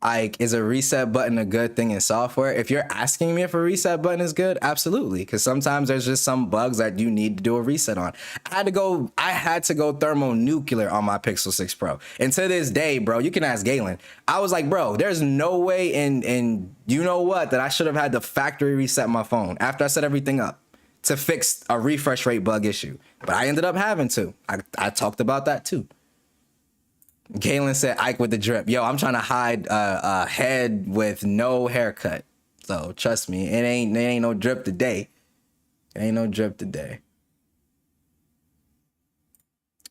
Like, is a reset button a good thing in software? If you're asking me if a reset button is good, absolutely. Because sometimes there's just some bugs that you need to do a reset on. I had to go thermonuclear on my Pixel 6 Pro. And to this day, bro, you can ask Galen. I was like, bro, there's no way in you know what that I should have had to factory reset my phone after I set everything up to fix a refresh rate bug issue. But I ended up having to. I talked about that too. Galen said Ike with the drip. Yo, I'm trying to hide a head with no haircut. So trust me, it ain't no drip today. It ain't no drip today.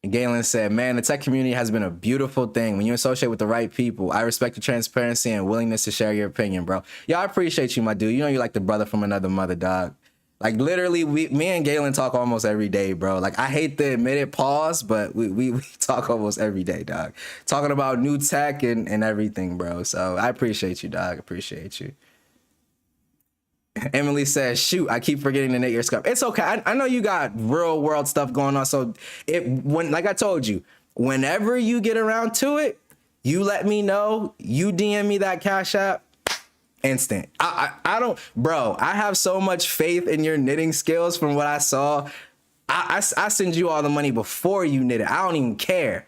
Galen said, man, the tech community has been a beautiful thing. When you associate with the right people, I respect your transparency and willingness to share your opinion, bro. Yo, I appreciate you, my dude. You know you like the brother from another mother, dog. Like, literally, me and Galen talk almost every day, bro. Like, I hate to admit it, pause, but we talk almost every day, dog. Talking about new tech and everything, bro. So I appreciate you, dog. Appreciate you. Emily says, shoot, I keep forgetting to knit your scarf. It's okay. I know you got real world stuff going on. So like I told you, whenever you get around to it, you let me know. You DM me that Cash App. Instant. I don't, bro, I have so much faith in your knitting skills from what I saw. I send you all the money before you knit it. I don't even care.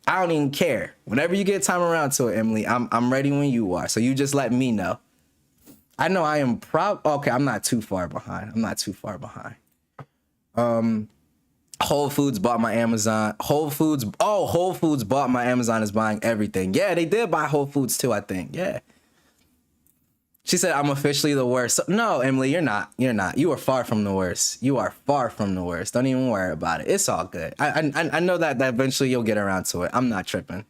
I don't even care. Whenever you get time around to it, Emily, I'm ready when you are. So you just let me know. I know I am okay, I'm not too far behind. Whole Foods bought my Amazon. Whole Foods bought my Amazon is buying everything. Yeah, they did buy Whole Foods too, I think. Yeah. She said, I'm officially the worst. So, no, Emily, you're not. You're not. You are far from the worst. You are far from the worst. Don't even worry about it. It's all good. I know that eventually you'll get around to it. I'm not tripping.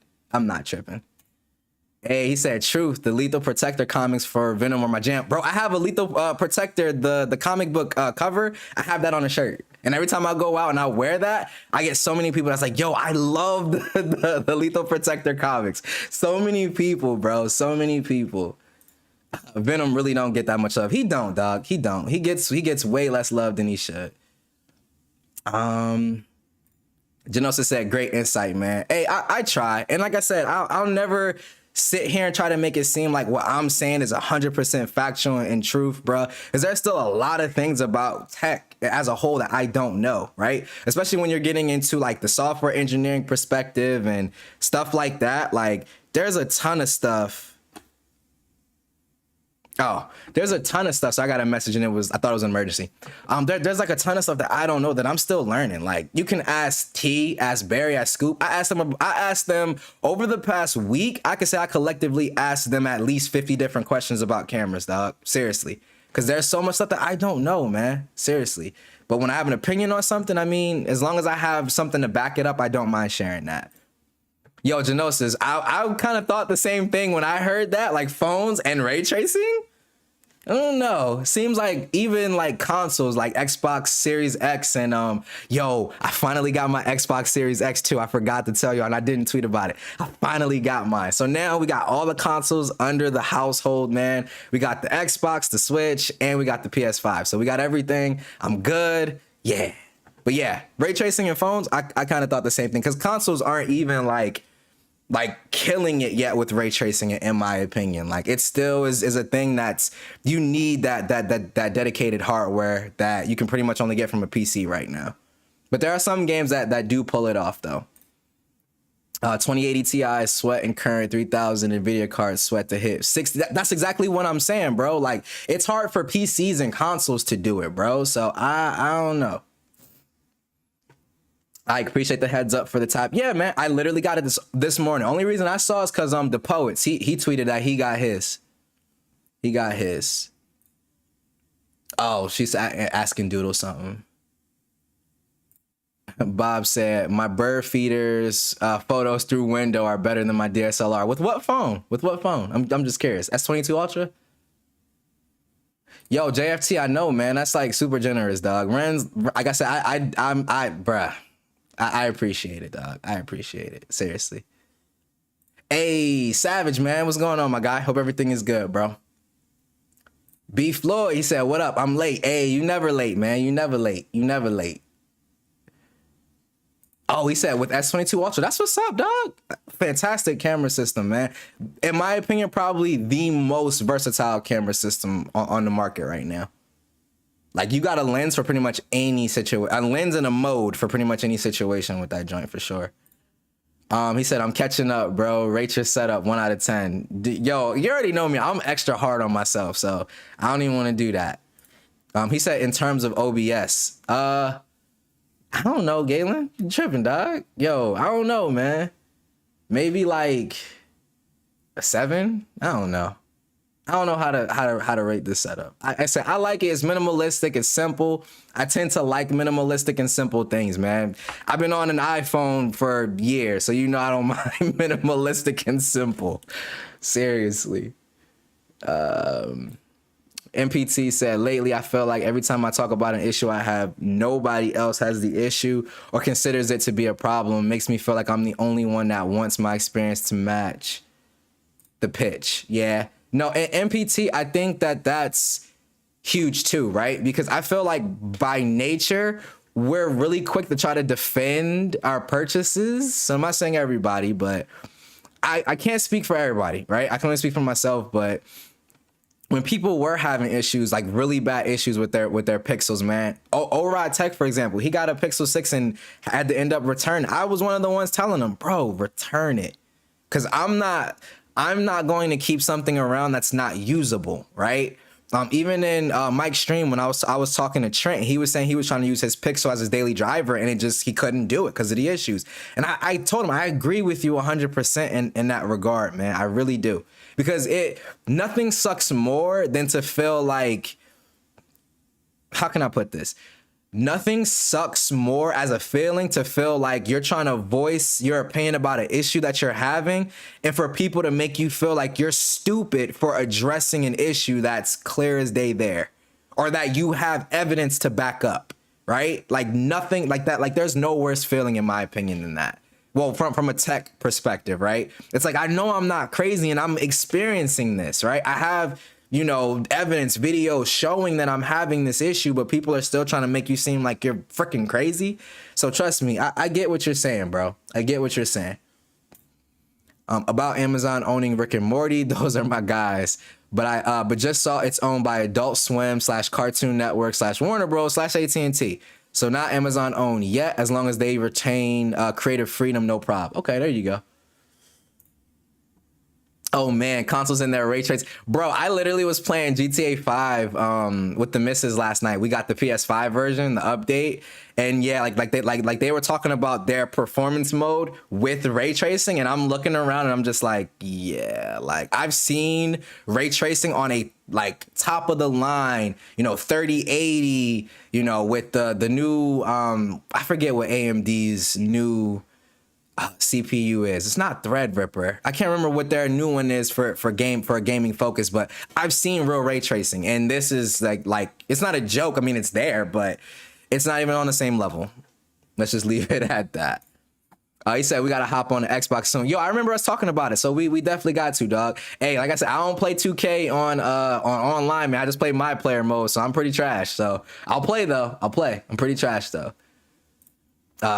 Hey, he said, truth, the Lethal Protector comics for Venom are my jam. Bro, I have a Lethal Protector, the comic book cover. I have that on a shirt. And every time I go out and I wear that, I get so many people that's like, yo, I love the Lethal Protector comics. So many people, bro. So many people. Venom really don't get that much love. He don't, dog. He don't. He gets way less love than he should. Genosa said, great insight, man. Hey, I try. And like I said, I'll never sit here and try to make it seem like what I'm saying is 100% factual and truth, bro. Because there's still a lot of things about tech as a whole that I don't know, right? Especially when you're getting into like the software engineering perspective and stuff like that. Like, there's a ton of stuff. Oh, there's a ton of stuff. So I got a message and I thought it was an emergency. There's like a ton of stuff that I don't know that I'm still learning. Like, you can ask T, ask Barry, ask Scoop. I asked them over the past week. I could say I collectively asked them at least 50 different questions about cameras, dog. Seriously. Because there's so much stuff that I don't know, man. Seriously. But when I have an opinion on something, I mean, as long as I have something to back it up, I don't mind sharing that. Yo, Genosis, I kind of thought the same thing when I heard that, like phones and ray tracing. I don't know. Seems like even like consoles like Xbox Series X and yo, I finally got my Xbox Series X too. I forgot to tell you and I didn't tweet about it. I finally got mine. So now we got all the consoles under the household, man. We got the Xbox, the Switch, and we got the PS5. So we got everything. I'm good. Yeah. But yeah, ray tracing and phones, I kind of thought the same thing because consoles aren't even like killing it yet with ray tracing, in my opinion. Like, it still is a thing that's, you need that dedicated hardware that you can pretty much only get from a PC right now. But there are some games that do pull it off though. 2080 Ti sweat and current, 3000 NVIDIA cards sweat to hit 60. That's exactly what I'm saying, bro. Like, it's hard for PCs and consoles to do it, bro. So I don't know. I appreciate the heads up for the type. Yeah, man. I literally got it this morning. Only reason I saw is because the Poets. He tweeted that he got his. Oh, she's asking Doodle something. Bob said, my bird feeders photos through window are better than my DSLR. With what phone? I'm just curious. S22 Ultra? Yo, JFT, I know, man. That's like super generous, dog. Renz, like I said, bruh, I appreciate it, dog. I appreciate it. Seriously. Hey, Savage, man. What's going on, my guy? Hope everything is good, bro. B Floyd, he said, what up? I'm late. Hey, you never late, man. You never late. You never late. Oh, he said with S22 Ultra. That's what's up, dog. Fantastic camera system, man. In my opinion, probably the most versatile camera system on the market right now. Like, you got a lens for pretty much any situation, a lens and a mode for pretty much any situation with that joint for sure. He said, I'm catching up, bro. Rate your setup 1 out of 10. Yo, you already know me. I'm extra hard on myself, so I don't even want to do that. He said, in terms of OBS, I don't know, Galen. You tripping, dog? Yo, I don't know, man. Maybe like a 7? I don't know. I don't know how to rate this setup. I said I like it. It's minimalistic. It's simple. I tend to like minimalistic and simple things, man. I've been on an iPhone for years, so you know I don't mind minimalistic and simple. Seriously. MPT said, lately I feel like every time I talk about an issue I have, nobody else has the issue or considers it to be a problem. It makes me feel like I'm the only one that wants my experience to match the pitch. Yeah. No, and MPT, I think that that's huge too, right? Because I feel like by nature, we're really quick to try to defend our purchases. So I'm not saying everybody, but I can't speak for everybody, right? I can only speak for myself, but when people were having issues, like really bad issues with their Pixels, man. O-Rod Tech, for example, he got a Pixel 6 and had to end up returning. I was one of the ones telling him, bro, return it. Because I'm not going to keep something around that's not usable, right? Even in Mike's stream, when I was talking to Trent, he was saying he was trying to use his Pixel as his daily driver, and he couldn't do it because of the issues. And I told him I agree with you 100% in that regard, man. I really do, because nothing sucks more than to feel like, how can I put this? Nothing sucks more as a feeling to feel like you're trying to voice your opinion about an issue that you're having, and for people to make you feel like you're stupid for addressing an issue that's clear as day there, or that you have evidence to back up, right? Like nothing like that. Like there's no worse feeling in my opinion than that. Well, from a tech perspective, right? It's like, I know I'm not crazy and I'm experiencing this, right? I have, evidence, videos showing that I'm having this issue, but people are still trying to make you seem like you're freaking crazy. So trust me, I get what you're saying, bro. I get what you're saying. About Amazon owning Rick and Morty, those are my guys. But I just saw it's owned by Adult Swim / Cartoon Network / Warner Bros / AT&T. So not Amazon owned yet, as long as they retain creative freedom, no problem. Okay, there you go. Oh man, consoles in their ray trace. Bro, I literally was playing GTA 5 with the missus last night. We got the PS5 version, the update. And yeah, like they were talking about their performance mode with ray tracing, and I'm looking around and I'm just like, yeah, like I've seen ray tracing on a like top of the line, 3080, with the new I forget what AMD's new CPU is. It's not Threadripper. I can't remember what their new one is for a gaming focus, but I've seen real ray tracing, and this is like it's not a joke. I mean, it's there, but it's not even on the same level. Let's just leave it at that. He said we gotta hop on the Xbox soon. Yo, I remember us talking about it, so we definitely got to, dog. Hey, like I said, I don't play 2K on online, man. I just play my player mode, so I'm pretty trash. So I'll play though. I'll play. I'm pretty trash though.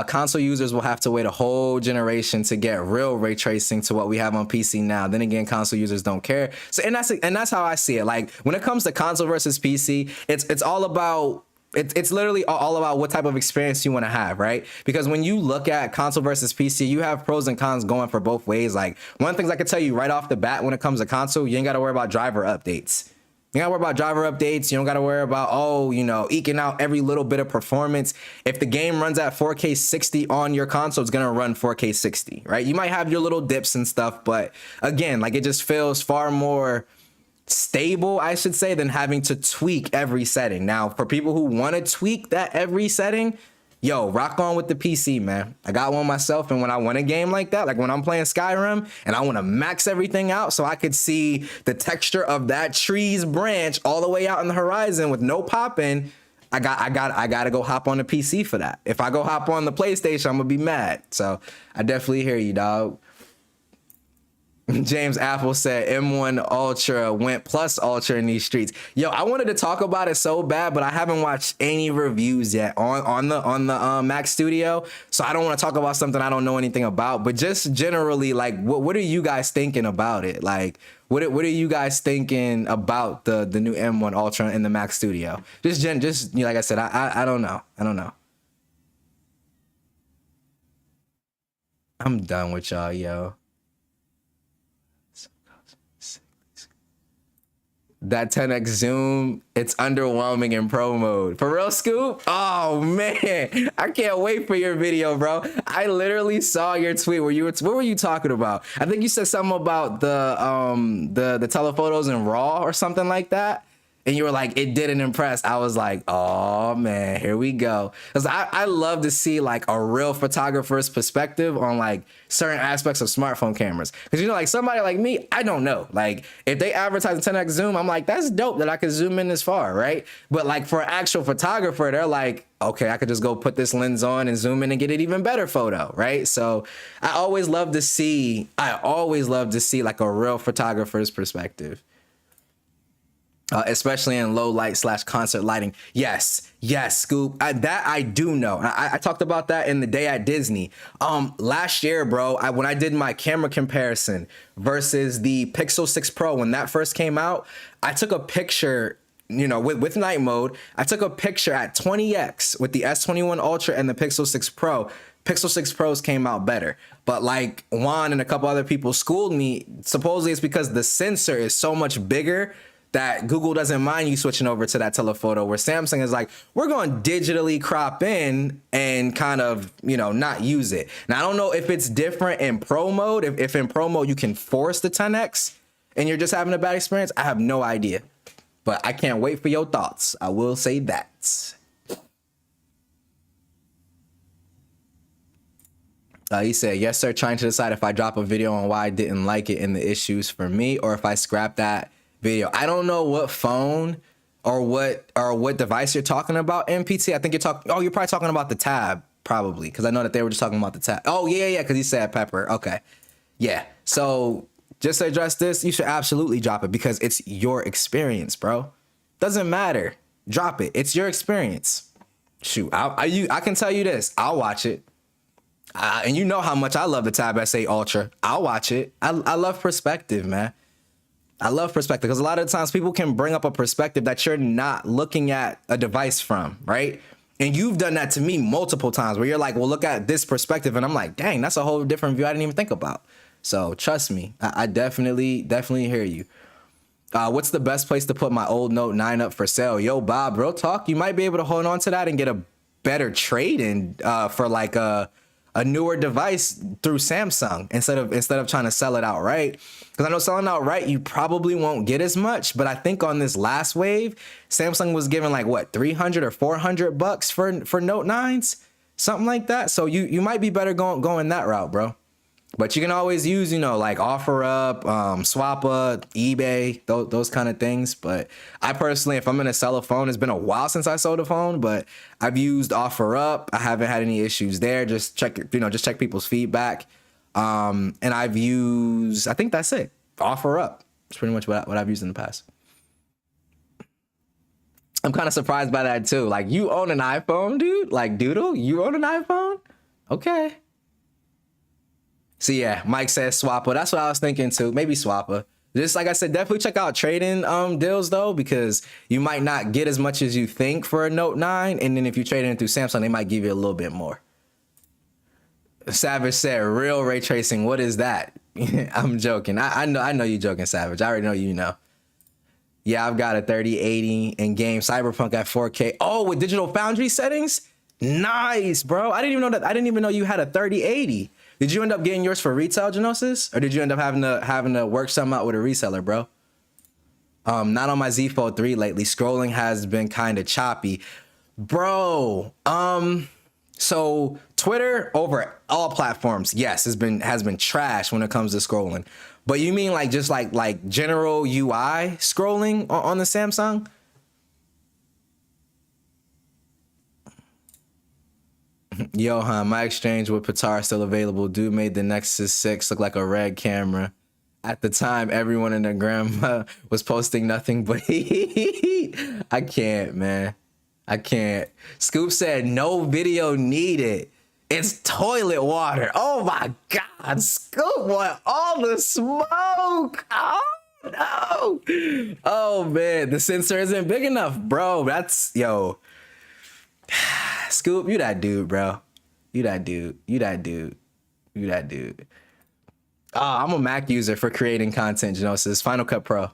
Console users will have to wait a whole generation to get real ray tracing to what we have on PC now. Then again, console users don't care. So and that's how I see it. Like when it comes to console versus PC, it's all about it's literally all about what type of experience you want to have, right? Because when you look at console versus PC, you have pros and cons going for both ways. Like one of the things I can tell you right off the bat when it comes to console, you ain't got to worry about driver updates. You don't gotta worry about driver updates. You don't gotta worry about, eking out every little bit of performance. If the game runs at 4K 60 on your console, it's gonna run 4K 60, right? You might have your little dips and stuff, but again, like it just feels far more stable, I should say, than having to tweak every setting. Now, for people who want to tweak that every setting, yo, rock on with the PC, man. I got one myself, and when I want a game like that, like when I'm playing Skyrim and I want to max everything out so I could see the texture of that tree's branch all the way out in the horizon with no popping, I gotta go hop on the PC for that. If I go hop on the PlayStation, I'm gonna be mad. So I definitely hear you, dog. James Apple said M1 Ultra went plus Ultra in these streets. Yo, I wanted to talk about it so bad, but I haven't watched any reviews yet on the Mac Studio, so I don't want to talk about something I don't know anything about. But just generally, like, what are you guys thinking about it? Like, what are you guys thinking about the new M1 Ultra in the Mac Studio? Just you know, like I said, I don't know. I'm done with y'all, yo. That 10x zoom, it's underwhelming in pro mode. For real, Scoop? Oh man, I can't wait for your video, bro. I literally saw your tweet where what were you talking about? I think you said something about the telephotos in RAW or something like that. And you were like, it didn't impress. I was like, oh man, here we go. Because I love to see like a real photographer's perspective on like certain aspects of smartphone cameras. Because you know, like somebody like me, I don't know. Like if they advertise a 10x zoom, I'm like, that's dope that I could zoom in this far, right? But like for an actual photographer, they're like, okay, I could just go put this lens on and zoom in and get an even better photo, right? So I always love to see like a real photographer's perspective. Especially in low light / concert lighting. Yes, Scoop. That I do know. I talked about that in the day at Disney. Last year, bro, when I did my camera comparison versus the Pixel 6 Pro when that first came out, I took a picture, you know, with night mode. I took a picture at 20x with the S21 Ultra and the Pixel 6 Pro. Pixel 6 Pros came out better. But like Juan and a couple other people schooled me, supposedly it's because the sensor is so much bigger that Google doesn't mind you switching over to that telephoto, where Samsung is like, we're going to digitally crop in and kind of, you know, not use it. Now, I don't know if it's different in pro mode. If in pro mode you can force the 10x and you're just having a bad experience, I have no idea. But I can't wait for your thoughts. I will say that. He said, yes, sir, trying to decide if I drop a video on why I didn't like it and the issues for me, or if I scrap that video. I don't know what phone or what device you're talking about, MPT. I think you're probably talking about the Tab, probably, because I know that they were just talking about the Tab. Oh, yeah, because he said Pepper. Okay. Yeah. So just to address this, you should absolutely drop it because it's your experience, bro. Doesn't matter. Drop it. It's your experience. Shoot, I can tell you this. I'll watch it. And you know how much I love the Tab S8 Ultra. I'll watch it. I love perspective, man. I love perspective because a lot of times people can bring up a perspective that you're not looking at a device from, right? And you've done that to me multiple times where you're like, well, look at this perspective. And I'm like, dang, that's a whole different view I didn't even think about. So trust me, I definitely hear you. What's the best place to put my old Note 9 up for sale? Yo, Bob, real talk, you might be able to hold on to that and get a better trade-in for like a newer device through Samsung instead of trying to sell it outright. Because I know selling outright, you probably won't get as much. But I think on this last wave, Samsung was giving like what, 300 or 400 bucks for Note 9s, something like that. So you might be better going that route, bro. But you can always use, you know, like OfferUp, Swappa, eBay, those kind of things. But I personally, if I'm going to sell a phone, it's been a while since I sold a phone, but I've used OfferUp. I haven't had any issues there. Just check people's feedback. And I've used, I think that's it. OfferUp. It's pretty much what I've used in the past. I'm kind of surprised by that too. Like, you own an iPhone, dude? Like, Doodle, you own an iPhone? Okay. So yeah, Mike says Swappa. That's what I was thinking too. Maybe Swappa. Just like I said, definitely check out trade-in deals though, because you might not get as much as you think for a Note 9. And then if you trade in through Samsung, they might give you a little bit more. Savage said, real ray tracing. What is that? I'm joking. I know you joking, Savage. I already know you know. Yeah, I've got a 3080 in game Cyberpunk at 4K. Oh, with Digital Foundry settings? Nice, bro. I didn't even know that. I didn't even know you had a 3080. Did you end up getting yours for retail, Genosis? Or did you end up having to work something out with a reseller, bro? Not on my Z Fold 3 lately. Scrolling has been kind of choppy. Bro, So Twitter over all platforms, yes, has been trash when it comes to scrolling. But you mean like just like general UI scrolling on the Samsung? Johan, my exchange with Patar still available. Dude made the Nexus 6 look like a red camera. At the time, everyone in their grandma was posting nothing but I can't, man. I can't. Scoop said no video needed. It's toilet water. Oh my God. Scoop want all the smoke. Oh no. Oh man, the sensor isn't big enough, bro. That's yo. Scoop, you that dude, bro. You that dude. You that dude. You that dude. I'm a Mac user for creating content, Genosis. Final Cut Pro.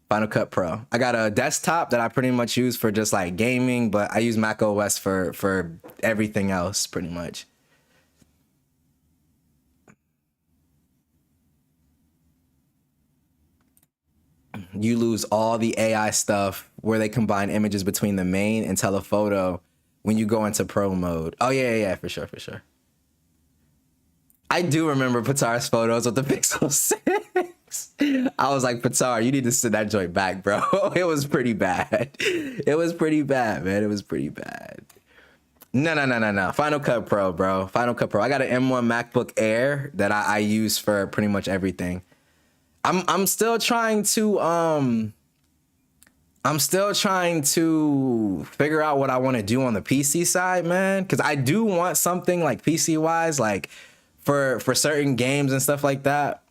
Final Cut Pro. I got a desktop that I pretty much use for just like gaming, but I use Mac OS for everything else, pretty much. You lose all the AI stuff where they combine images between the main and telephoto when you go into pro mode. Oh yeah, for sure. I do remember Patar's photos with the Pixel 6. I was like, Patar, you need to send that joint back, bro. It was pretty bad. It was pretty bad, man. It was pretty bad. No. Final Cut Pro, bro. Final Cut Pro. I got an M1 MacBook Air that I use for pretty much everything. I'm still trying to figure out what I want to do on the PC side, man. Cause I do want something like PC wise, like for certain games and stuff like that.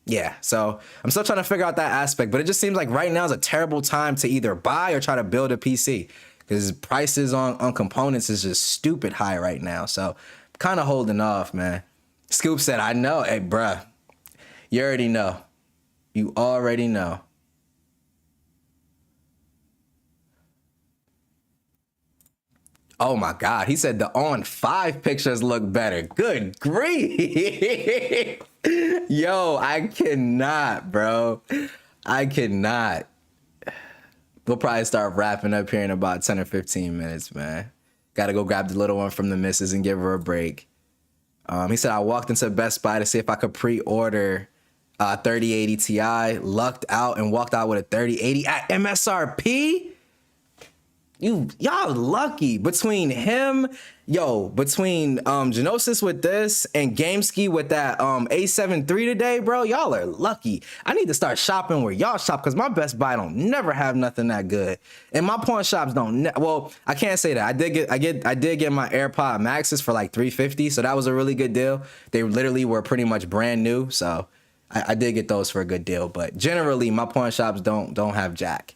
Yeah, so I'm still trying to figure out that aspect, but it just seems like right now is a terrible time to either buy or try to build a PC because prices on components is just stupid high right now. So kind of holding off, man. Scoop said, I know. Hey, bruh, you already know. You already know. Oh my God. He said the on 5 pictures look better. Good grief. Yo, I cannot, bro. I cannot. We'll probably start wrapping up here in about 10 or 15 minutes, man. Gotta go grab the little one from the missus and give her a break. He said, I walked into Best Buy to see if I could pre-order 3080 Ti, lucked out and walked out with a 3080 at MSRP. Y'all lucky. Between Genosis with this and GameSki with that A7 III today, bro, y'all are lucky. I need to start shopping where y'all shop because my Best Buy don't never have nothing that good, and my pawn shops don't. Well, I can't say that. I did get my AirPod Maxes for like $350, so that was a really good deal. They literally were pretty much brand new, so I did get those for a good deal. But generally, my pawn shops don't have jack.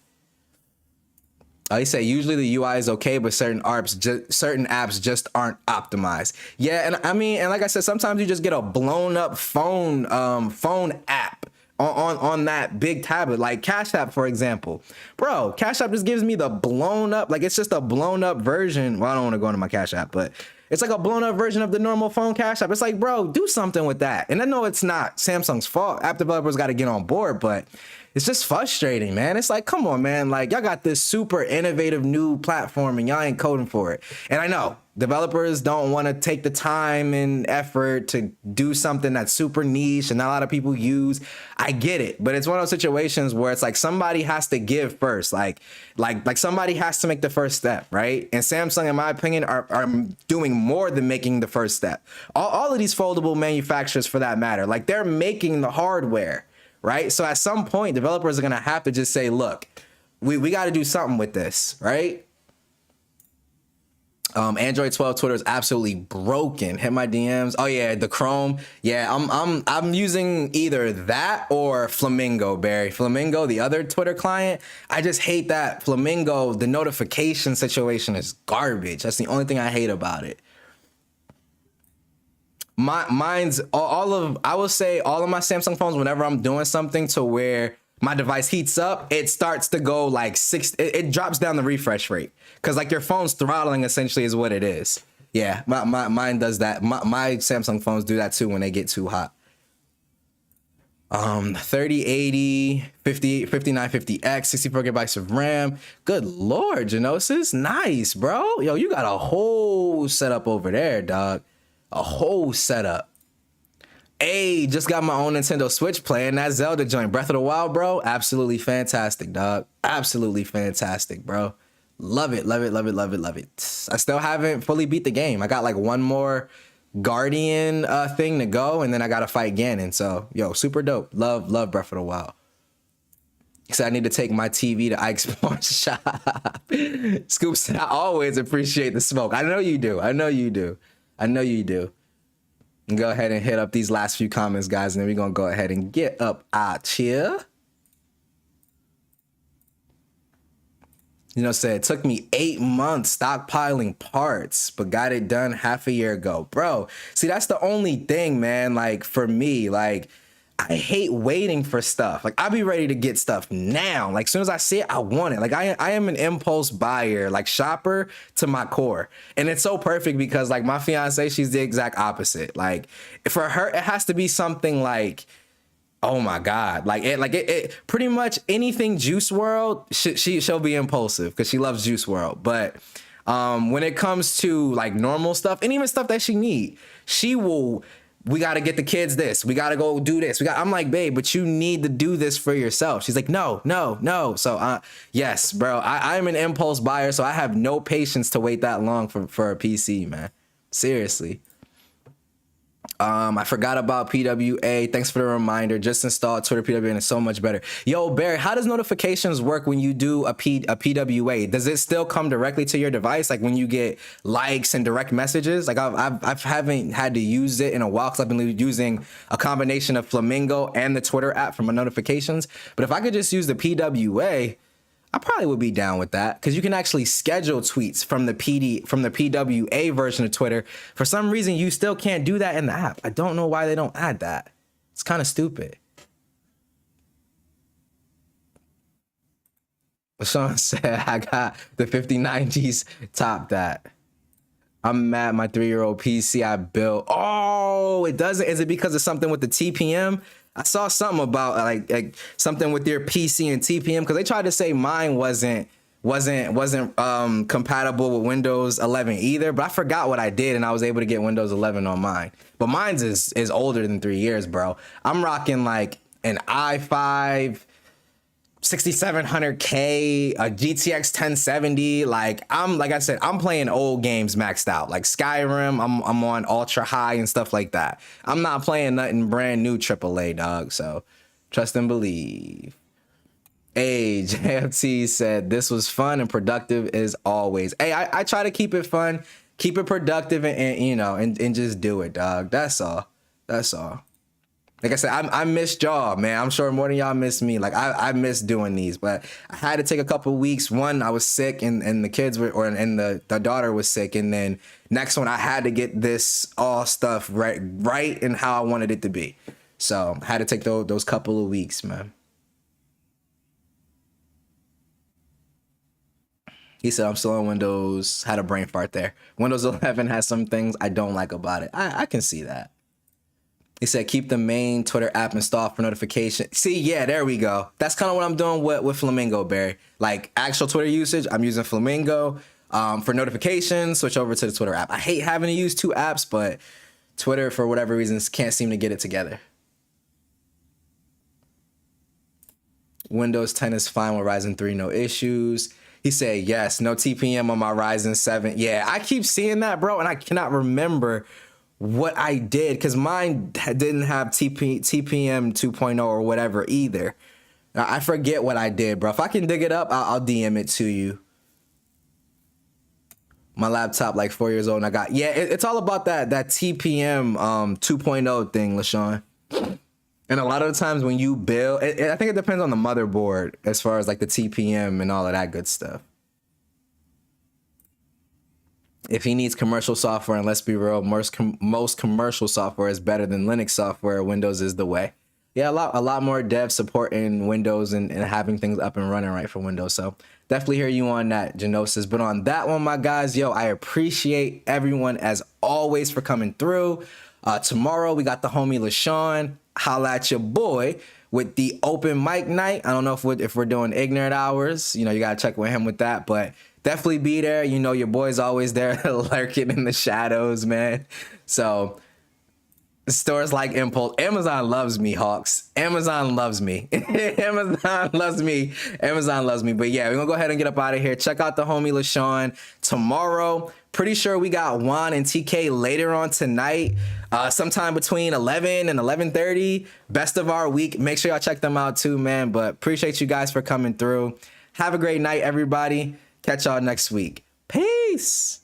He said usually the UI is okay, but certain apps just aren't optimized. Yeah, and I mean, and like I said, sometimes you just get a blown up phone app on that big tablet, like Cash App, for example. Bro, Cash App just gives me the blown up, like it's just a blown up version. Well, I don't want to go into my Cash App, but it's like a blown up version of the normal phone Cash App. It's like, bro, do something with that. And I know it's not Samsung's fault. App developers got to get on board, but it's just frustrating, man. It's like, come on, man. Like, y'all got this super innovative new platform and y'all ain't coding for it. And I know developers don't want to take the time and effort to do something that's super niche and not a lot of people use. I get it. But it's one of those situations where it's like somebody has to give first. Like somebody has to make the first step, right? And Samsung, in my opinion, are doing more than making the first step. All of these foldable manufacturers, for that matter, like they're making the hardware. Right. So at some point, developers are going to have to just say, look, we got to do something with this. Right. Android 12 Twitter is absolutely broken. Hit my DMs. Oh, yeah. The Chrome. Yeah, I'm using either that or Flamingo, Barry. Flamingo, the other Twitter client. I just hate that Flamingo. The notification situation is garbage. That's the only thing I hate about it. Mine's I will say all of my Samsung phones, whenever I'm doing something to where my device heats up, it starts to go like it drops down the refresh rate. Cause like your phone's throttling essentially is what it is. Yeah, mine does that. My Samsung phones do that too when they get too hot. 3080, 5950X, 64 gigabytes of RAM. Good Lord, Genosis. Nice, bro. Yo, you got a whole setup over there, dog. A whole setup. Hey, just got my own Nintendo Switch playing that Zelda joint. Breath of the Wild, bro. Absolutely fantastic, dog. Absolutely fantastic, bro. Love it, love it, love it, love it, love it. I still haven't fully beat the game. I got like one more Guardian thing to go, and then I gotta fight Ganon. So, yo, super dope. Love Breath of the Wild. So I need to take my TV to Ike's Pawn Shop. Scoop said, I always appreciate the smoke. I know you do. I know you do. I know you do. And go ahead and hit up these last few comments, guys, and then we're gonna go ahead and get up out here. You know, said it took me 8 months stockpiling parts, but got it done half a year ago. Bro, see, that's the only thing, man. Like, for me, like, I hate waiting for stuff. Like, I'll be ready to get stuff now. Like, as soon as I see it, I want it. Like, I am an impulse buyer, like shopper to my core. And it's so perfect because, like, my fiance, she's the exact opposite. Like, for her, it has to be something like, oh my God, it pretty much anything Juice World, she'll be impulsive because she loves Juice World. But when it comes to like normal stuff and even stuff that she need, she will, we got to get the kids this, we got to go do this. I'm like, babe, but you need to do this for yourself. She's like, no. So yes, bro, I'm an impulse buyer. So I have no patience to wait that long for a PC, man. Seriously. I forgot about PWA. Thanks for the reminder. Just installed Twitter PWA and it's so much better. Yo, Barry, how does notifications work when you do a PWA? Does it still come directly to your device? Like when you get likes and direct messages? Like I haven't had to use it in a while because I've been using a combination of Flamingo and the Twitter app for my notifications. But if I could just use the PWA, I probably would be down with that because you can actually schedule tweets from the PWA version of Twitter. For some reason, you still can't do that in the app. I don't know why they don't add that. It's kind of stupid. Sean said, I got the 5090s top that. I'm mad my 3-year-old PC I built. Oh, it doesn't. Is it because of something with the TPM? I saw something about like something with your PC and TPM because they tried to say mine wasn't compatible with Windows 11 either, but I forgot what I did and I was able to get Windows 11 on mine. But mine's is older than 3 years, bro. I'm rocking like an i5 6700K, a GTX 1070. Like I said, I'm playing old games maxed out, like Skyrim. I'm on ultra high and stuff like that. I'm not playing nothing brand new AAA, dog. So trust and believe. Hey, JFT said this was fun and productive as always. Hey, I try to keep it fun, keep it productive, and you know, and just do it, dog. That's all. That's all. Like I said, I missed y'all, man. I'm sure more than y'all miss me. Like I miss doing these, but I had to take a couple weeks. One, I was sick, and the kids were, and the daughter was sick, and then next one, I had to get this all stuff right, and how I wanted it to be. So I had to take those couple of weeks, man. He said I'm still on Windows. Had a brain fart there. Windows 11 has some things I don't like about it. I can see that. He said, keep the main Twitter app installed for notification. See, yeah, there we go. That's kind of what I'm doing with Flamingo, Barry. Like actual Twitter usage, I'm using Flamingo. For notifications, switch over to the Twitter app. I hate having to use two apps, but Twitter, for whatever reasons, can't seem to get it together. Windows 10 is fine with Ryzen 3, no issues. He said, yes, no TPM on my Ryzen 7. Yeah, I keep seeing that, bro, and I cannot remember what I did because mine didn't have TPM 2.0 or whatever either. I forget what I did, bro. If I can dig it up, I'll DM it to you. My laptop like 4 years old and I got, yeah, it's all about that TPM 2.0 thing, LaShawn. And a lot of the times when you build, I think it depends on the motherboard as far as like the TPM and all of that good stuff. If he needs commercial software, and let's be real, most commercial software is better than Linux software. Windows is the way. Yeah, a lot more dev support in Windows and having things up and running right for Windows. So definitely hear you on that, Genosis. But on that one, my guys, yo, I appreciate everyone as always for coming through. Tomorrow we got the homie LaShawn. Holla at your boy with the open mic night. I don't know if we're doing ignorant hours. You know, you gotta check with him with that, but definitely be there. You know, your boy's always there lurking in the shadows, man. So stores like Impulse. Amazon loves me, Hawks. Amazon loves me. Amazon loves me. Amazon loves me. But yeah, we're gonna go ahead and get up out of here. Check out the homie LaShawn tomorrow. Pretty sure we got Juan and TK later on tonight, sometime between 11 and 11:30. Best of our week. Make sure y'all check them out too, man. But appreciate you guys for coming through. Have a great night, everybody. Catch y'all next week. Peace.